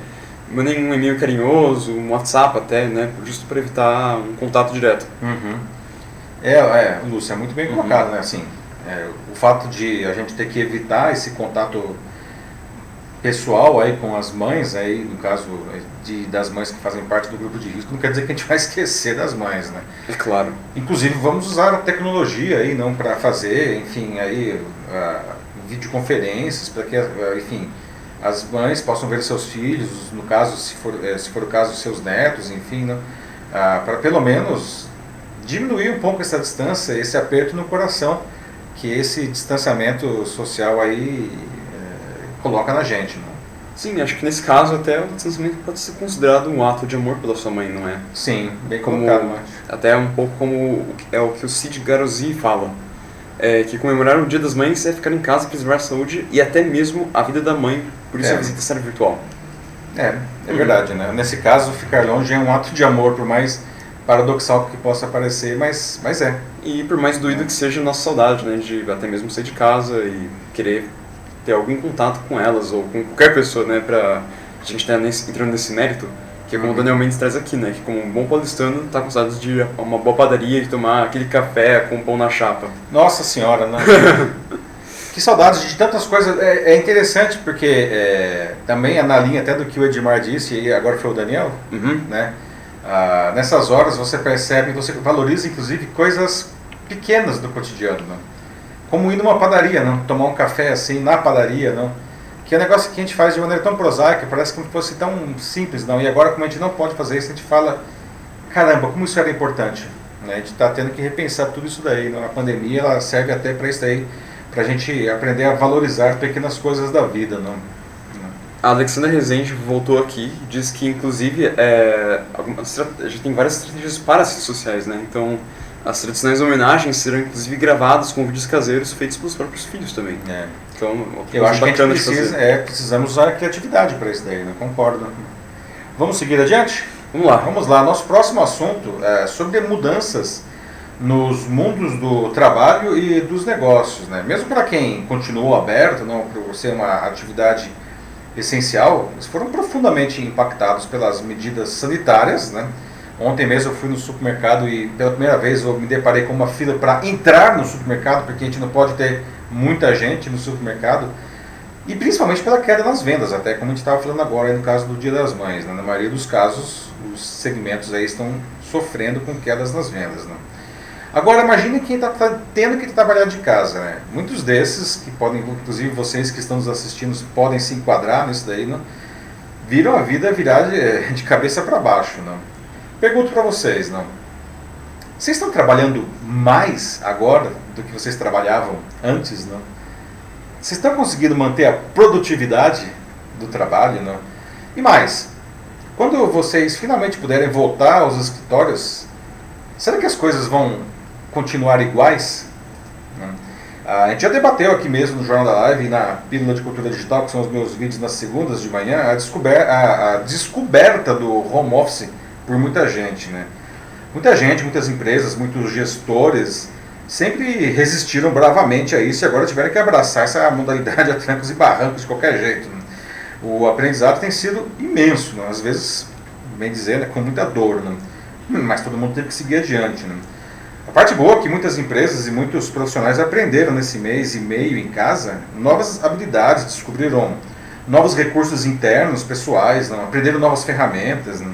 Mandem um e-mail carinhoso, um WhatsApp até, né? Justo para evitar um contato direto. Lúcia, é muito bem colocado, né? Assim, o fato de a gente ter que evitar esse contato pessoal aí com as mães, aí no caso das mães que fazem parte do grupo de risco, não quer dizer que a gente vai esquecer das mães, né? É claro. Inclusive vamos usar a tecnologia aí, não, para fazer, enfim, aí videoconferências para que, enfim, as mães possam ver seus filhos, no caso, se for o caso, seus netos, enfim, né? Para pelo menos diminuir um pouco essa distância, esse aperto no coração que esse distanciamento social aí coloca na gente, né? Sim, acho que nesse caso até o distanciamento pode ser considerado um ato de amor pela sua mãe, não é? Sim, bem colocado, acho. Até um pouco como é o que o Cid Garozzi fala, que comemorar o Dia das Mães é ficar em casa, preservar a saúde e até mesmo a vida da mãe, por isso a visita será virtual. É verdade, né? Nesse caso, ficar longe é um ato de amor, por mais paradoxal que possa parecer, mas é. E por mais doído que seja a nossa saudade, né, de até mesmo sair de casa e querer ter algum contato com elas ou com qualquer pessoa, né, pra gente estar entrando nesse mérito, que é como o Daniel Mendes traz aqui, né, que como um bom paulistano tá com saudades de ir a uma boa padaria e tomar aquele café com pão na chapa. Nossa senhora, né? Que saudades de tantas coisas. É interessante porque também na linha até do que o Edmar disse, e agora foi o Daniel, né? Nessas horas você percebe, você valoriza inclusive coisas pequenas do cotidiano, né? Como ir numa padaria, não? Tomar um café assim na padaria, não? Que é um negócio que a gente faz de maneira tão prosaica, parece que não fosse tão simples, não? E agora, como a gente não pode fazer isso, a gente fala, caramba, como isso era importante, né? A gente está tendo que repensar tudo isso daí, não? A pandemia ela serve até para isso daí, para a gente aprender a valorizar pequenas coisas da vida, não? A Alexandra Rezende voltou aqui e diz que, inclusive, a gente tem várias estratégias para as redes sociais, né? Então, as tradicionais homenagens serão, inclusive, gravadas com vídeos caseiros feitos pelos próprios filhos também. Então, eu acho que a gente precisamos usar a criatividade para isso daí, né? Concordo. Vamos seguir adiante? Vamos lá. Nosso próximo assunto é sobre mudanças nos mundos do trabalho e dos negócios, né? Mesmo para quem continuou aberto, não, por ser uma atividade essencial, eles foram profundamente impactados pelas medidas sanitárias, né? Ontem mesmo eu fui no supermercado e pela primeira vez eu me deparei com uma fila para entrar no supermercado, porque a gente não pode ter muita gente no supermercado, e principalmente pela queda nas vendas, até como a gente estava falando agora no caso do Dia das Mães, né? Na maioria dos casos os segmentos aí estão sofrendo com quedas nas vendas, né? Agora imagine quem está tendo que trabalhar de casa, né? Muitos desses, que podem, inclusive vocês que estão nos assistindo, podem se enquadrar nisso daí, não? Viram a vida virar de cabeça para baixo, não? Pergunto para vocês, não? Vocês estão trabalhando mais agora do que vocês trabalhavam antes, não? Vocês estão conseguindo manter a produtividade do trabalho, não? E mais, quando vocês finalmente puderem voltar aos escritórios, será que as coisas vão continuar iguais? A gente já debateu aqui mesmo no Jornal da Live e na Pílula de Cultura Digital, que são os meus vídeos nas segundas de manhã, a descoberta do home office por muita gente, né? Muita gente, muitas empresas, muitos gestores sempre resistiram bravamente a isso e agora tiveram que abraçar essa modalidade a trancos e barrancos de qualquer jeito, né? O aprendizado tem sido imenso, né? Às vezes, bem dizer, né, com muita dor, né? Mas todo mundo teve que seguir adiante, né? A parte boa é que muitas empresas e muitos profissionais aprenderam nesse mês e meio em casa novas habilidades, descobriram novos recursos internos, pessoais, né? Aprenderam novas ferramentas, né?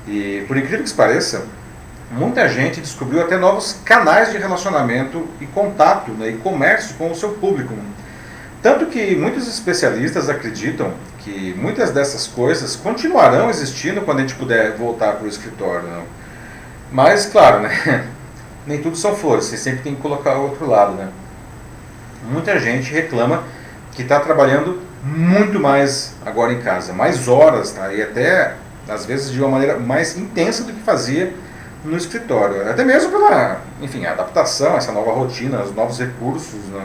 E por incrível que pareça, muita gente descobriu até novos canais de relacionamento e contato, né, e comércio com o seu público. Tanto que muitos especialistas acreditam que muitas dessas coisas continuarão existindo quando a gente puder voltar para o escritório, né? Mas, claro, né, nem tudo são flores, você sempre tem que colocar o outro lado, né? Muita gente reclama que está trabalhando muito mais agora em casa, mais horas, tá? E até às vezes de uma maneira mais intensa do que fazia no escritório. Até mesmo pela, enfim, a adaptação, essa nova rotina, os novos recursos, né?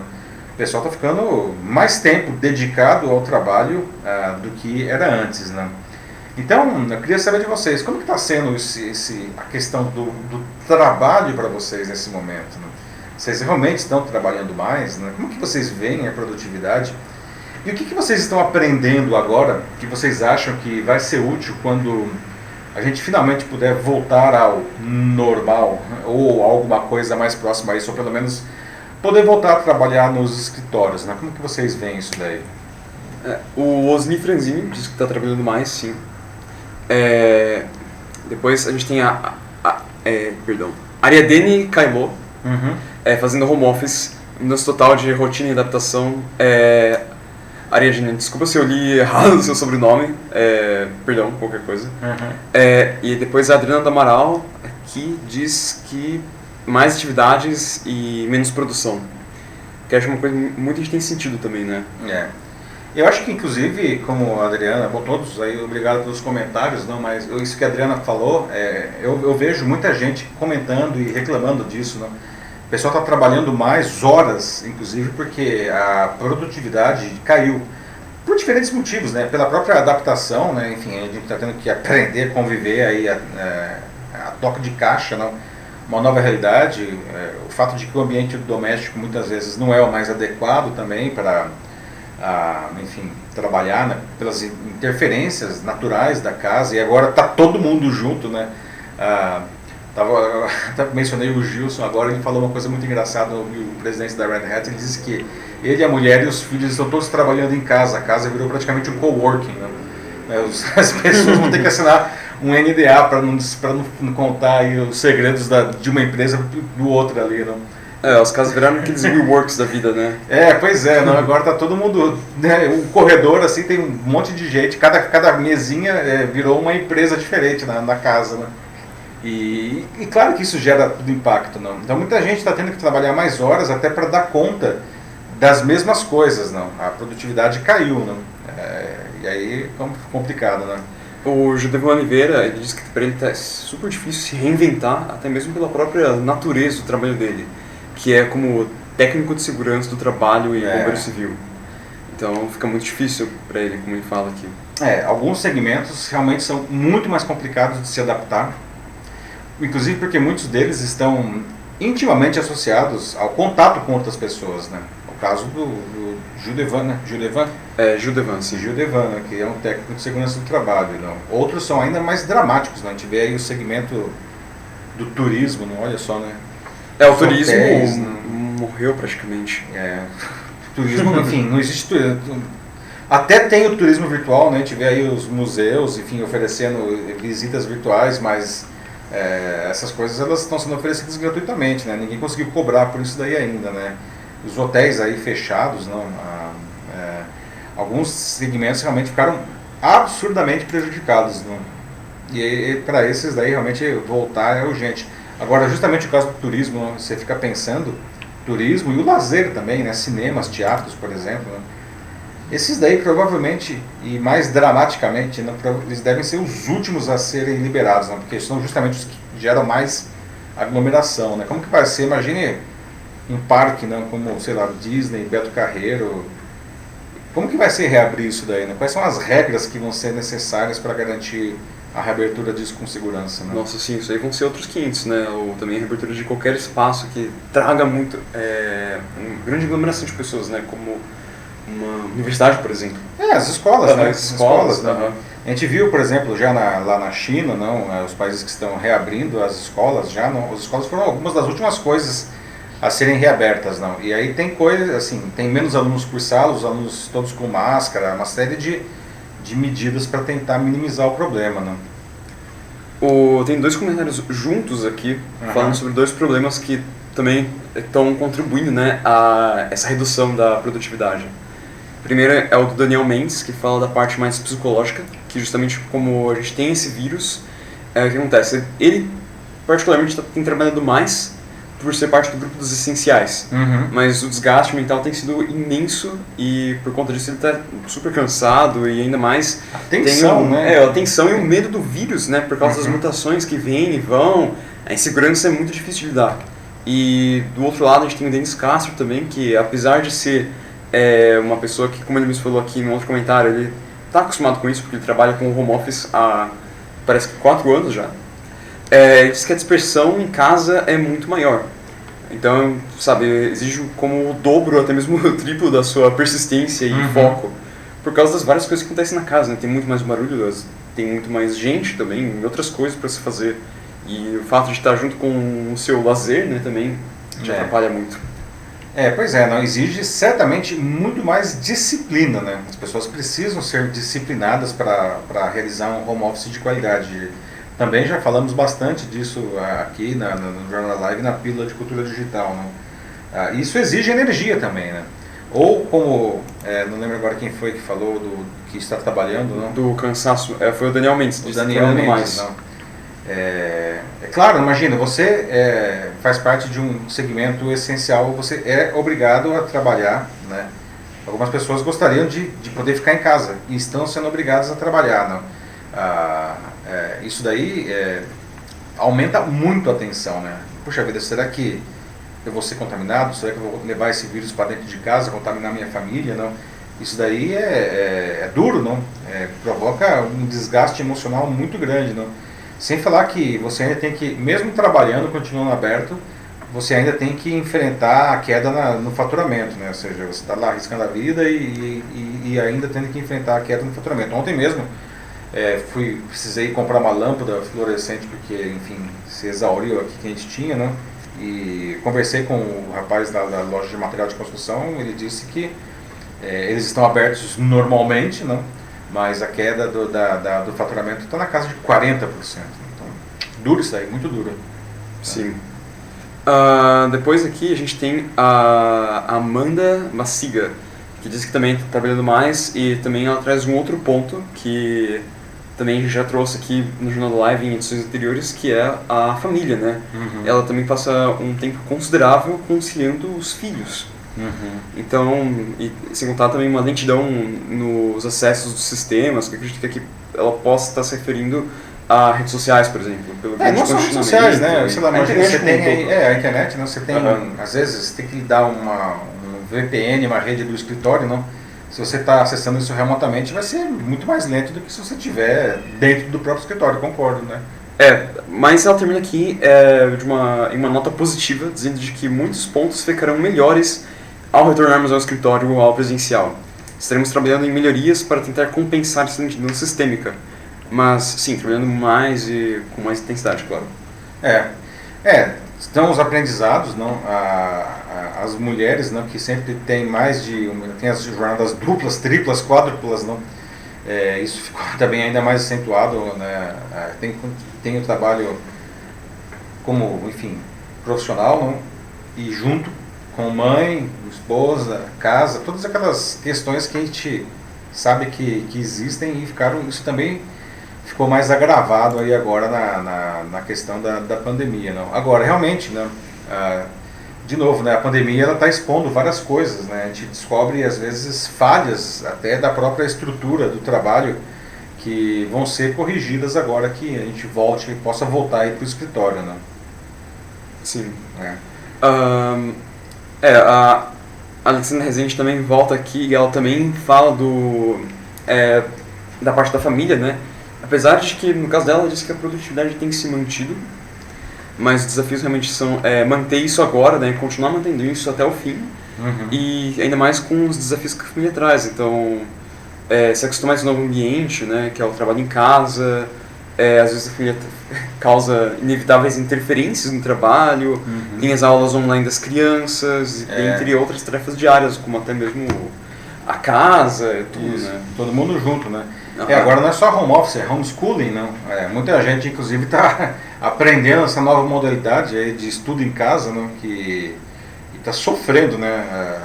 O pessoal está ficando mais tempo dedicado ao trabalho do que era antes, né? Então, eu queria saber de vocês, como que está sendo a questão do trabalho para vocês nesse momento? Né? Vocês realmente estão trabalhando mais? Né? Como que vocês veem a produtividade? E o que vocês estão aprendendo agora que vocês acham que vai ser útil quando a gente finalmente puder voltar ao normal ou alguma coisa mais próxima a isso, ou pelo menos poder voltar a trabalhar nos escritórios, né? Como que vocês veem isso daí? O Osni Franzini diz que está trabalhando mais, sim. Depois a gente tem Ariadne Cailô, fazendo home office, mudança total de rotina e adaptação. Ariadne, desculpa se eu li errado o seu sobrenome, perdão, qualquer coisa. E depois a Adriana do Amaral, que diz que mais atividades e menos produção. Que acho uma coisa muito que tem sentido também, né? Eu acho que, inclusive, como a Adriana, todos aí, obrigado pelos comentários, não, mas isso que a Adriana falou, eu vejo muita gente comentando e reclamando disso, não? O pessoal está trabalhando mais horas, inclusive, porque a produtividade caiu. Por diferentes motivos, né? Pela própria adaptação, né? Enfim, a gente está tendo que aprender a conviver aí a toque de caixa, não? Uma nova realidade, o fato de que o ambiente doméstico muitas vezes não é o mais adequado também para enfim, trabalhar, né, pelas interferências naturais da casa, e agora está todo mundo junto, né? Até mencionei o Gilson agora, ele falou uma coisa muito engraçada, o presidente da Red Hat, ele disse que ele, a mulher e os filhos estão todos trabalhando em casa, a casa virou praticamente um coworking, né? As pessoas vão ter que assinar um NDA para não contar aí os segredos de uma empresa do outro ali, não? As casas viraram aqueles WeWorks da vida, né? Pois é, não, agora tá todo mundo, né, o corredor assim tem um monte de gente, cada mesinha virou uma empresa diferente na casa, né? E claro que isso gera tudo impacto, não? Então muita gente está tendo que trabalhar mais horas até para dar conta das mesmas coisas, não? A produtividade caiu, não? E aí é complicado, né? O Judevan Oliveira, ele disse que para ele tá super difícil se reinventar, até mesmo pela própria natureza do trabalho dele, que é como técnico de segurança do trabalho e bombeiro civil. Então fica muito difícil para ele, como ele fala aqui. Alguns segmentos realmente são muito mais complicados de se adaptar, inclusive porque muitos deles estão intimamente associados ao contato com outras pessoas, né? O caso do Judevan, né? Judevan, sim. Judevan, né? Que é um técnico de segurança do trabalho. Não? Outros são ainda mais dramáticos, né? A gente vê aí o segmento do turismo, não? Olha só, né? O turismo hotéis, morreu praticamente. Turismo, enfim, não existe turismo. Até tem o turismo virtual, né? A gente vê aí os museus, enfim, oferecendo visitas virtuais, mas essas coisas elas estão sendo oferecidas gratuitamente, né? Ninguém conseguiu cobrar por isso daí ainda, né? Os hotéis aí fechados, não? Alguns segmentos realmente ficaram absurdamente prejudicados, não? E para esses daí realmente voltar é urgente. Agora, justamente o caso do turismo, você fica pensando, turismo e o lazer também, né? Cinemas, teatros, por exemplo, né? Esses daí provavelmente, e mais dramaticamente, né, eles devem ser os últimos a serem liberados, né? Porque são justamente os que geram mais aglomeração, né? Como que vai ser? Imagine um parque, né, como, sei lá, Disney, Beto Carreiro. Como que vai ser reabrir isso daí, né? Quais são as regras que vão ser necessárias para garantir a reabertura disso com segurança, né? Nossa, sim, isso aí vão ser outros 500, né? Ou também a reabertura de qualquer espaço que traga muito, uma grande aglomeração de pessoas, né? Como uma universidade, por exemplo. As escolas, né? As escolas, né? A gente viu, por exemplo, já lá na China, não, os países que estão reabrindo as escolas, já não, as escolas foram algumas das últimas coisas a serem reabertas, não. E aí tem coisas, assim, tem menos alunos por sala, os alunos todos com máscara, uma série de medidas para tentar minimizar o problema, né? Tem dois comentários juntos aqui, falando sobre dois problemas que também estão contribuindo, né, a essa redução da produtividade. Primeiro é o do Daniel Mendes, que fala da parte mais psicológica, que justamente como a gente tem esse vírus, o que acontece? Ele particularmente tem trabalhado mais por ser parte do grupo dos essenciais, mas o desgaste mental tem sido imenso e por conta disso ele está super cansado e ainda mais a tensão, né? A tensão e o medo do vírus, né, por causa das mutações que vêm e vão, a insegurança é muito difícil de lidar. E do outro lado a gente tem o Denis Castro também, que apesar de ser uma pessoa que, como ele mesmo falou aqui no outro comentário, ele está acostumado com isso, porque ele trabalha com home office há, parece que 4 anos já. Ele diz que a dispersão em casa é muito maior. Então, sabe, exige como o dobro, até mesmo o triplo da sua persistência e foco. Por causa das várias coisas que acontecem na casa, né? Tem muito mais barulho, tem muito mais gente também, outras coisas para se fazer. E o fato de estar junto com o seu lazer, né, também te atrapalha muito. Pois é, não exige certamente muito mais disciplina, né? As pessoas precisam ser disciplinadas para realizar um home office de qualidade. Também já falamos bastante disso aqui no Jornal da Live, na Pílula de Cultura Digital, né? Isso exige energia também, né? Ou como, não lembro agora quem foi que falou que está trabalhando, não? Do cansaço, foi o Daniel Mendes. O Daniel Mendes, não. É claro, imagina, você faz parte de um segmento essencial, você é obrigado a trabalhar, né? Algumas pessoas gostariam de poder ficar em casa e estão sendo obrigadas a trabalhar, não? Isso daí aumenta muito a tensão, né? Puxa vida, será que eu vou ser contaminado? Será que eu vou levar esse vírus para dentro de casa, contaminar minha família? Não? Isso daí é duro, não? Provoca um desgaste emocional muito grande, não? Sem falar que você ainda tem que, mesmo trabalhando, continuando aberto, você ainda tem que enfrentar a queda no faturamento, né? Ou seja, você está lá arriscando a vida e ainda tendo que enfrentar a queda no faturamento. Ontem mesmo precisei comprar uma lâmpada fluorescente porque, enfim, se exauriu aqui que a gente tinha, né? E conversei com o rapaz da loja de material de construção, ele disse que eles estão abertos normalmente, né? Mas a queda do faturamento está na casa de 40%. Então, duro isso aí, muito duro. Sim. Depois aqui a gente tem a Amanda Massiga, que diz que também está trabalhando mais, e também ela traz um outro ponto que também a gente já trouxe aqui no Jornal da Live em edições anteriores, que é a família, né? Ela também passa um tempo considerável conciliando os filhos. Então, e sem contar também uma lentidão nos acessos dos sistemas, que eu acredito que aqui ela possa estar se referindo a redes sociais, por exemplo. Não só redes sociais, né? Sei lá, imagina, você tem a internet, né? Você tem, às vezes, você tem que dar um VPN, uma rede do escritório, não? Se você está acessando isso remotamente, vai ser muito mais lento do que se você estiver dentro do próprio escritório, concordo, né? Mas ela termina aqui em uma nota positiva, dizendo de que muitos pontos ficarão melhores ao retornarmos ao escritório ou ao presencial. Estaremos trabalhando em melhorias para tentar compensar essa lentidão sistêmica, mas sim, trabalhando mais e com mais intensidade, claro. Estão os aprendizados, não? As mulheres, não, que sempre tem tem as jornadas duplas, triplas, quádruplas, não? Isso ficou também ainda mais acentuado, né? Tem o trabalho como, enfim, profissional, não? E junto com mãe, esposa, casa, todas aquelas questões que a gente sabe que existem e isso também ficou mais agravado aí agora na questão da pandemia, não? Agora, realmente, né, de novo, né, a pandemia ela está expondo várias coisas, né? A gente descobre, às vezes, falhas até da própria estrutura do trabalho que vão ser corrigidas agora que a gente possa voltar aí para o escritório, né? Sim. A Alexandra Rezende também volta aqui e ela também fala da parte da família, né? Apesar de que, no caso dela, ela disse que a produtividade tem se mantido, mas os desafios realmente são manter isso agora, né? Continuar mantendo isso até o fim, e ainda mais com os desafios que a família traz. Então, se acostumar a esse novo ambiente, né? Que é o trabalho em casa, às vezes a família causa inevitáveis interferências no trabalho, tem as aulas online das crianças, entre outras tarefas diárias, como até mesmo a casa e tudo, né? Todo mundo junto, né? Agora não é só home office, é homeschooling, não? Muita gente, inclusive, está aprendendo essa nova modalidade aí de estudo em casa, não? Que está sofrendo, né?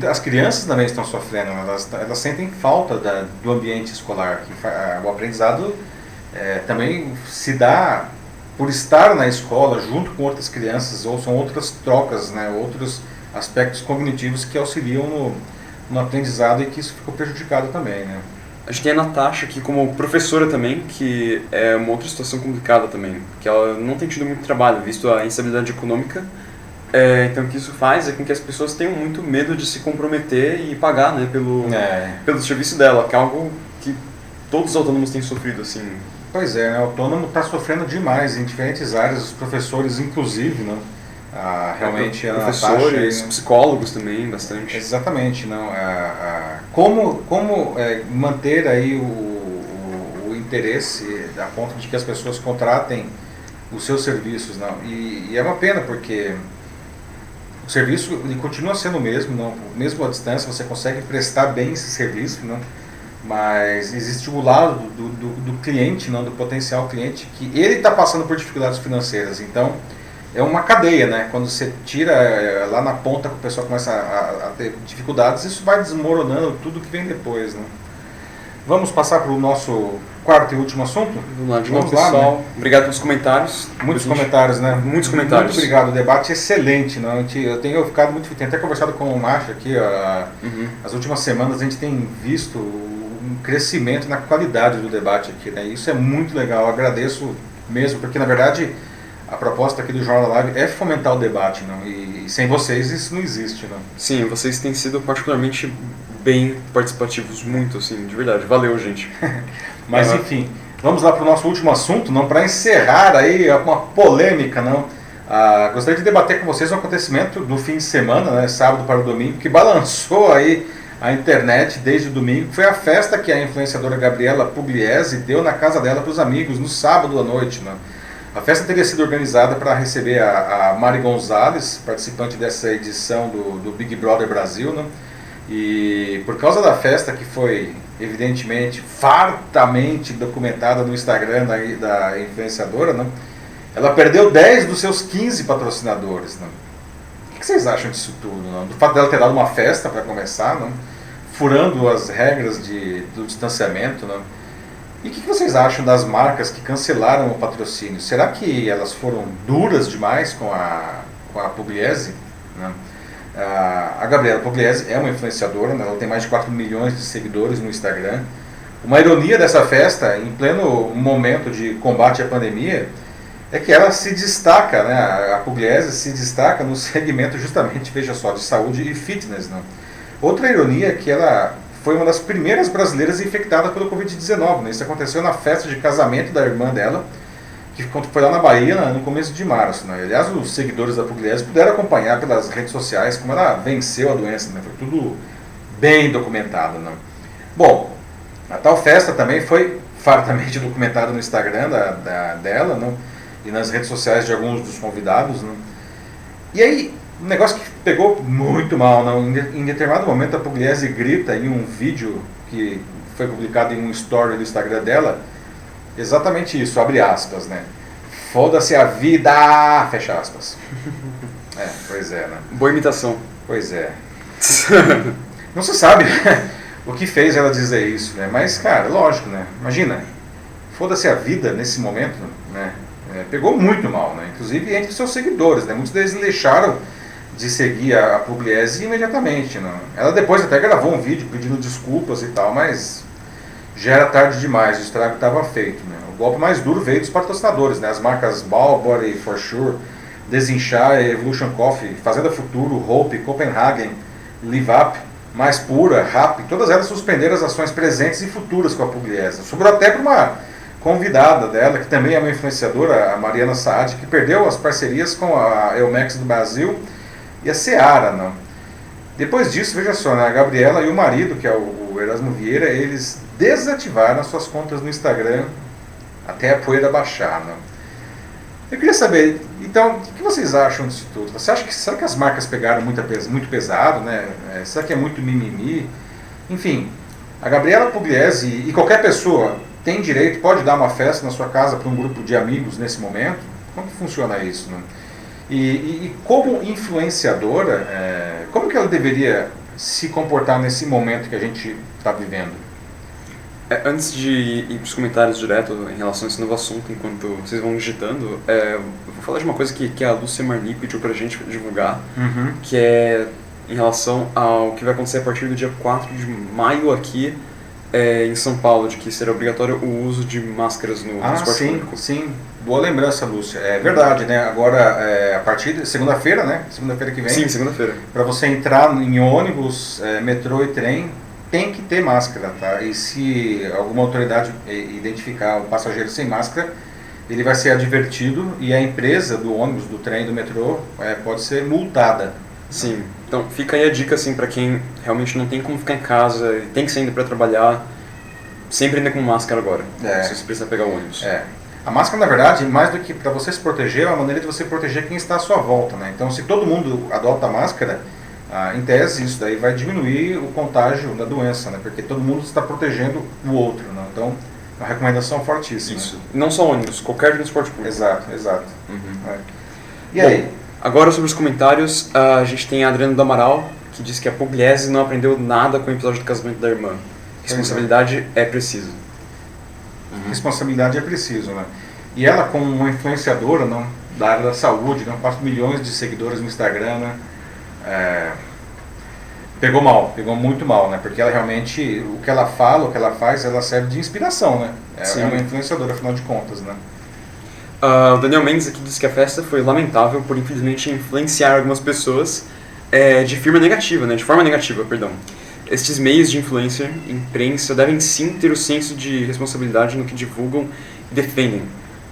As crianças também estão sofrendo, elas sentem falta do ambiente escolar. O aprendizado também se dá por estar na escola junto com outras crianças, ou são outras trocas, né? Outros aspectos cognitivos que auxiliam no aprendizado e que isso ficou prejudicado também, né? A gente tem a Natasha aqui como professora também, que é uma outra situação complicada também, que ela não tem tido muito trabalho, visto a instabilidade econômica, Então o que isso faz é com que as pessoas tenham muito medo de se comprometer e pagar, né, pelo serviço dela, que é algo que todos os autônomos têm sofrido, assim. Pois é, né? O autônomo está sofrendo demais em diferentes áreas, os professores inclusive, né? Realmente professores, psicólogos também, bastante. Exatamente, não. Como manter aí o interesse a ponto de que as pessoas contratem os seus serviços, não? E é uma pena porque o serviço ele continua sendo o mesmo, não? Mesmo à distância você consegue prestar bem esse serviço, não? Mas existe o lado do cliente, não, do potencial cliente, que ele está passando por dificuldades financeiras. Então é uma cadeia, né? Quando você tira lá na ponta que o pessoal começa a ter dificuldades, isso vai desmoronando tudo que vem depois, né? Vamos passar para o nosso quarto e último assunto? Vamos lá, pessoal. Né? Obrigado pelos comentários. Muitos comentários, né? Muitos comentários. Muito obrigado, o debate é excelente. Né? Eu tenho ficado muito... Tenho até conversado com o Márcio aqui, as últimas semanas a gente tem visto um crescimento na qualidade do debate aqui, né? Isso é muito legal, eu agradeço mesmo, porque na verdade a proposta aqui do Jornal da Live é fomentar o debate, não? E sem vocês isso não existe, não? Sim, vocês têm sido particularmente bem participativos, muito, assim, de verdade. Valeu, gente. Mas enfim, vamos lá para o nosso último assunto, não? Para encerrar aí uma polêmica, não? Gostaria de debater com vocês o acontecimento do fim de semana, né, sábado para o domingo, que balançou aí a internet desde o domingo. Foi a festa que a influenciadora Gabriela Pugliese deu na casa dela para os amigos no sábado à noite, né? A festa teria sido organizada para receber a Mari Gonzalez, participante dessa edição do Big Brother Brasil, né? E por causa da festa, que foi evidentemente fartamente documentada no Instagram da influenciadora, né? Ela perdeu 10 dos seus 15 patrocinadores, né? O que vocês acham disso tudo, né? Do fato dela ter dado uma festa para começar, né? Furando as regras do distanciamento, né? E o que vocês acham das marcas que cancelaram o patrocínio? Será que elas foram duras demais com a Pugliese, né? A Gabriela Pugliese é uma influenciadora, né? Ela tem mais de 4 milhões de seguidores no Instagram. Uma ironia dessa festa, em pleno momento de combate à pandemia, é que ela se destaca, né? A Pugliese se destaca no segmento justamente, veja só, de saúde e fitness, né? Outra ironia é que ela foi uma das primeiras brasileiras infectadas pelo Covid-19, né? Isso aconteceu na festa de casamento da irmã dela, que foi lá na Bahia no começo de março, né? Aliás, os seguidores da Pugliese puderam acompanhar pelas redes sociais como ela venceu a doença, né? Foi tudo bem documentado, né? Bom, a tal festa também foi fartamente documentada no Instagram dela, né? E nas redes sociais de alguns dos convidados, né? E aí, um negócio que pegou muito mal, né? Em determinado momento a Pugliese grita em um vídeo que foi publicado em um story do Instagram dela, exatamente isso, abre aspas, né? Foda-se a vida, fecha aspas. Pois é, né? Boa imitação. Pois é. Não se sabe o que fez ela dizer isso, né? Mas, cara, lógico, né? Imagina, foda-se a vida nesse momento, né? Pegou muito mal, né? Inclusive entre seus seguidores, né? Muitos deles deixaram de seguir a Pugliese imediatamente, né? Ela depois até gravou um vídeo pedindo desculpas e tal, mas já era tarde demais, o estrago estava feito, né? O golpe mais duro veio dos patrocinadores, né? As marcas Balbori, For Sure, Desinchar, Evolution Coffee, Fazenda Futuro, Hope, Copenhagen, Live Up, Mais Pura, Rap, todas elas suspenderam as ações presentes e futuras com a Pugliese. Sobrou até para uma convidada dela, que também é uma influenciadora, a Mariana Saad, que perdeu as parcerias com a Elmex do Brasil e a Seara, né? Depois disso, veja só, né? A Gabriela e o marido, que é o Erasmo Vieira, eles desativaram as suas contas no Instagram até a poeira baixar, né? Eu queria saber, então, o que vocês acham disso tudo? Você acha será que as marcas pegaram muito pesado, né? Será que é muito mimimi? Enfim, a Gabriela Pugliese e qualquer pessoa tem direito, pode dar uma festa na sua casa para um grupo de amigos nesse momento? Como que funciona isso, né? E como influenciadora, como que ela deveria se comportar nesse momento que a gente está vivendo? Antes de ir para os comentários direto em relação a esse novo assunto, enquanto vocês vão digitando, eu vou falar de uma coisa que a Lúcia Marni pediu para a gente divulgar, que é em relação ao que vai acontecer a partir do dia 4 de maio aqui em São Paulo de que será obrigatório o uso de máscaras no transporte público. Sim. Boa lembrança, Lúcia. É verdade, né? Agora, a partir de segunda-feira, né? Segunda-feira que vem. Sim, segunda-feira. Para você entrar em ônibus, metrô e trem, tem que ter máscara, tá? E se alguma autoridade identificar um passageiro sem máscara, ele vai ser advertido e a empresa do ônibus, do trem, do metrô, pode ser multada. Sim, então fica aí a dica assim para quem realmente não tem como ficar em casa, tem que sair para trabalhar, sempre ainda com máscara agora, se você precisar pegar o ônibus. A máscara, na verdade, mais do que para você se proteger, é uma maneira de você proteger quem está à sua volta, né? Então, se todo mundo adota a máscara, em tese, isso daí vai diminuir o contágio da doença, né? Porque todo mundo está protegendo o outro, né? Então, é uma recomendação fortíssima. Isso. Não só ônibus, qualquer transporte público. Exato. E aí? Agora sobre os comentários, a gente tem a Adriana do Amaral, que diz que a Pugliese não aprendeu nada com o episódio do casamento da irmã. Responsabilidade é preciso. Responsabilidade é preciso, né? E ela, como uma influenciadora, não, da área da saúde, 4 milhões de seguidores no Instagram, né? Pegou muito mal, né? Porque ela realmente, o que ela fala, o que ela faz, ela serve de inspiração, né? É uma influenciadora, afinal de contas, né? O Daniel Mendes aqui diz que a festa foi lamentável por, infelizmente, influenciar algumas pessoas de forma negativa, perdão. Estes meios de influência, imprensa, devem sim ter o senso de responsabilidade no que divulgam e defendem.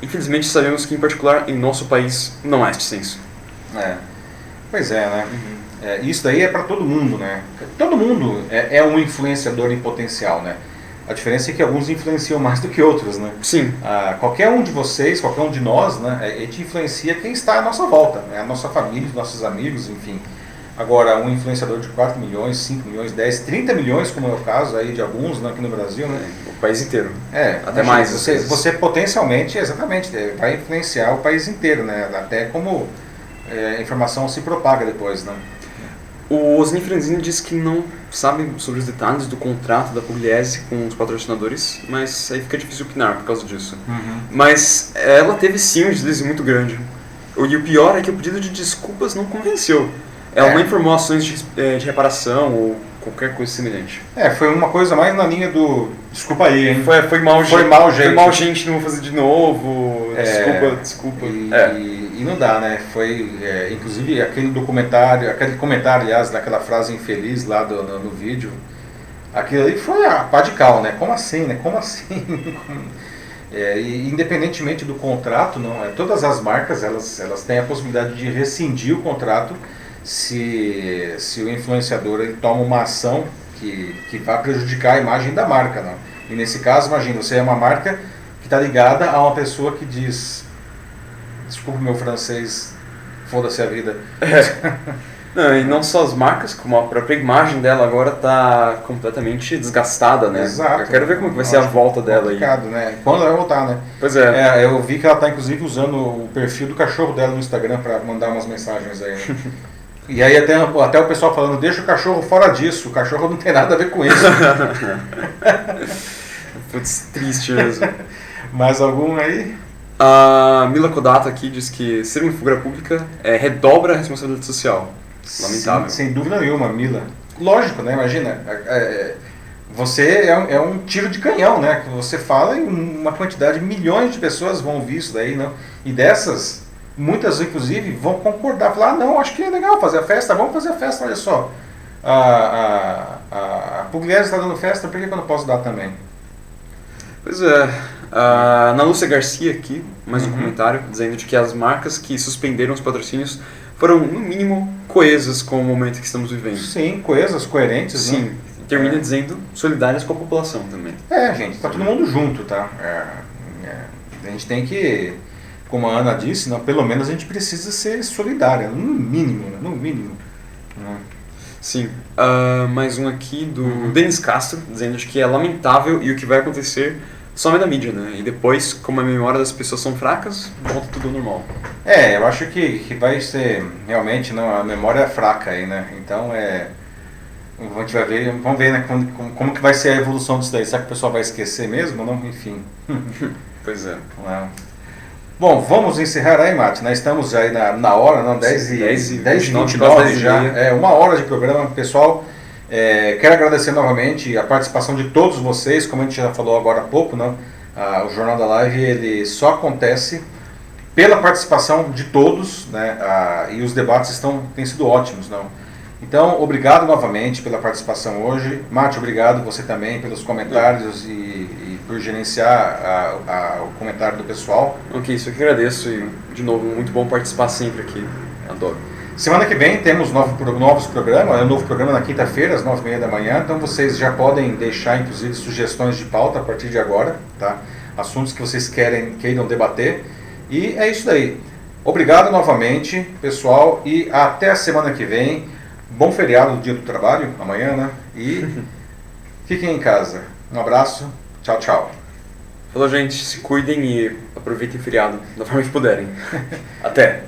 Infelizmente, sabemos que, em particular, em nosso país, não há este senso. Pois é, né? Isso daí é para todo mundo, né? Todo mundo é um influenciador em potencial, né? A diferença é que alguns influenciam mais do que outros, né? Sim. Qualquer um de vocês, qualquer um de nós, né? Ele te influencia quem está à nossa volta, né? A nossa família, os nossos amigos, enfim. Agora, um influenciador de 4 milhões, 5 milhões, 10, 30 milhões, como é o caso aí de alguns, né, aqui no Brasil, né? O país inteiro. Até mais. Você potencialmente, exatamente, vai influenciar o país inteiro, né? Até como a informação se propaga depois, né? O Osni Franzini diz que não sabe sobre os detalhes do contrato da Pugliese com os patrocinadores, mas aí fica difícil opinar por causa disso. Mas ela teve sim um deslize muito grande. E o pior é que o pedido de desculpas não convenceu. Ela não informou ações de reparação ou qualquer coisa semelhante. Foi uma coisa mais na linha do desculpa aí, hein? Foi mal, gente, não vou fazer de novo, desculpa. E não dá, né? Inclusive aquele comentário, aliás, daquela frase infeliz lá no vídeo, aquilo ali foi a pá de cal, né? Como assim, né? Como assim? E independentemente do contrato, todas as marcas elas têm a possibilidade de rescindir o contrato se o influenciador ele toma uma ação que vai prejudicar a imagem da marca, não? E nesse caso, imagina, você é uma marca que está ligada a uma pessoa que diz, desculpa o meu francês, foda-se a vida. Não, e não só as marcas, como a própria imagem dela agora está completamente desgastada, né? Exato. Eu quero ver como que vai ser a volta dela aí. Né? Quando ela vai voltar, né? Pois é. Eu vi que ela está inclusive usando o perfil do cachorro dela no Instagram para mandar umas mensagens aí, né? E aí até o pessoal falando, deixa o cachorro fora disso, o cachorro não tem nada a ver com isso. Putz, triste mesmo. Mais algum aí? A Mila Kodata aqui diz que ser uma figura pública redobra a responsabilidade social. Lamentável. Sim, sem dúvida nenhuma, Mila. Lógico, né? Imagina, você é um tiro de canhão, né? Que você fala e uma quantidade de milhões de pessoas vão ouvir isso daí, não? E dessas, muitas inclusive vão concordar, falar, não, acho que é legal fazer a festa, vamos fazer a festa, olha só. A Pugliese está dando festa, por que eu não posso dar também? Pois é. A Ana Lúcia Garcia aqui, mais um comentário, dizendo de que as marcas que suspenderam os patrocínios foram, no mínimo, coesas com o momento que estamos vivendo. Sim, coesas, coerentes. Sim, né? Termina dizendo solidárias com a população também. Gente, tá todo mundo junto, tá? A gente tem que, como a Ana disse, pelo menos a gente precisa ser solidária, no mínimo, né? No mínimo. Sim. Mais um aqui do Denis Castro, dizendo de que é lamentável e o que vai acontecer some da mídia, né? E depois, como a memória das pessoas são fracas, volta tudo ao normal. Eu acho que vai ser realmente a memória é fraca aí, né? Então a gente vai ver, vamos ver, né, como que vai ser a evolução disso daí. Será que o pessoal vai esquecer mesmo? Não? Enfim. Pois é. Bom, vamos encerrar aí, Mate. Nós estamos aí na hora, 10h29 já. 10h29 uma hora de programa, pessoal. Quero agradecer novamente a participação de todos vocês, como a gente já falou agora há pouco, né? O Jornal da Live ele só acontece pela participação de todos, né? E os debates têm sido ótimos, não? Então, obrigado novamente pela participação hoje. Mate, obrigado você também pelos comentários e por gerenciar o comentário do pessoal. Ok, isso aqui agradeço e, de novo, muito bom participar sempre aqui. Adoro. Semana que vem temos novos programas, um novo programa na quinta-feira, às 9h30 da manhã, então vocês já podem deixar, inclusive, sugestões de pauta a partir de agora, tá? Assuntos que vocês queiram debater. E é isso daí. Obrigado novamente, pessoal, e até a semana que vem. Bom feriado do Dia do Trabalho, amanhã, né? E fiquem em casa. Um abraço, tchau, tchau. Falou, gente, se cuidem e aproveitem o feriado da forma que puderem. Até!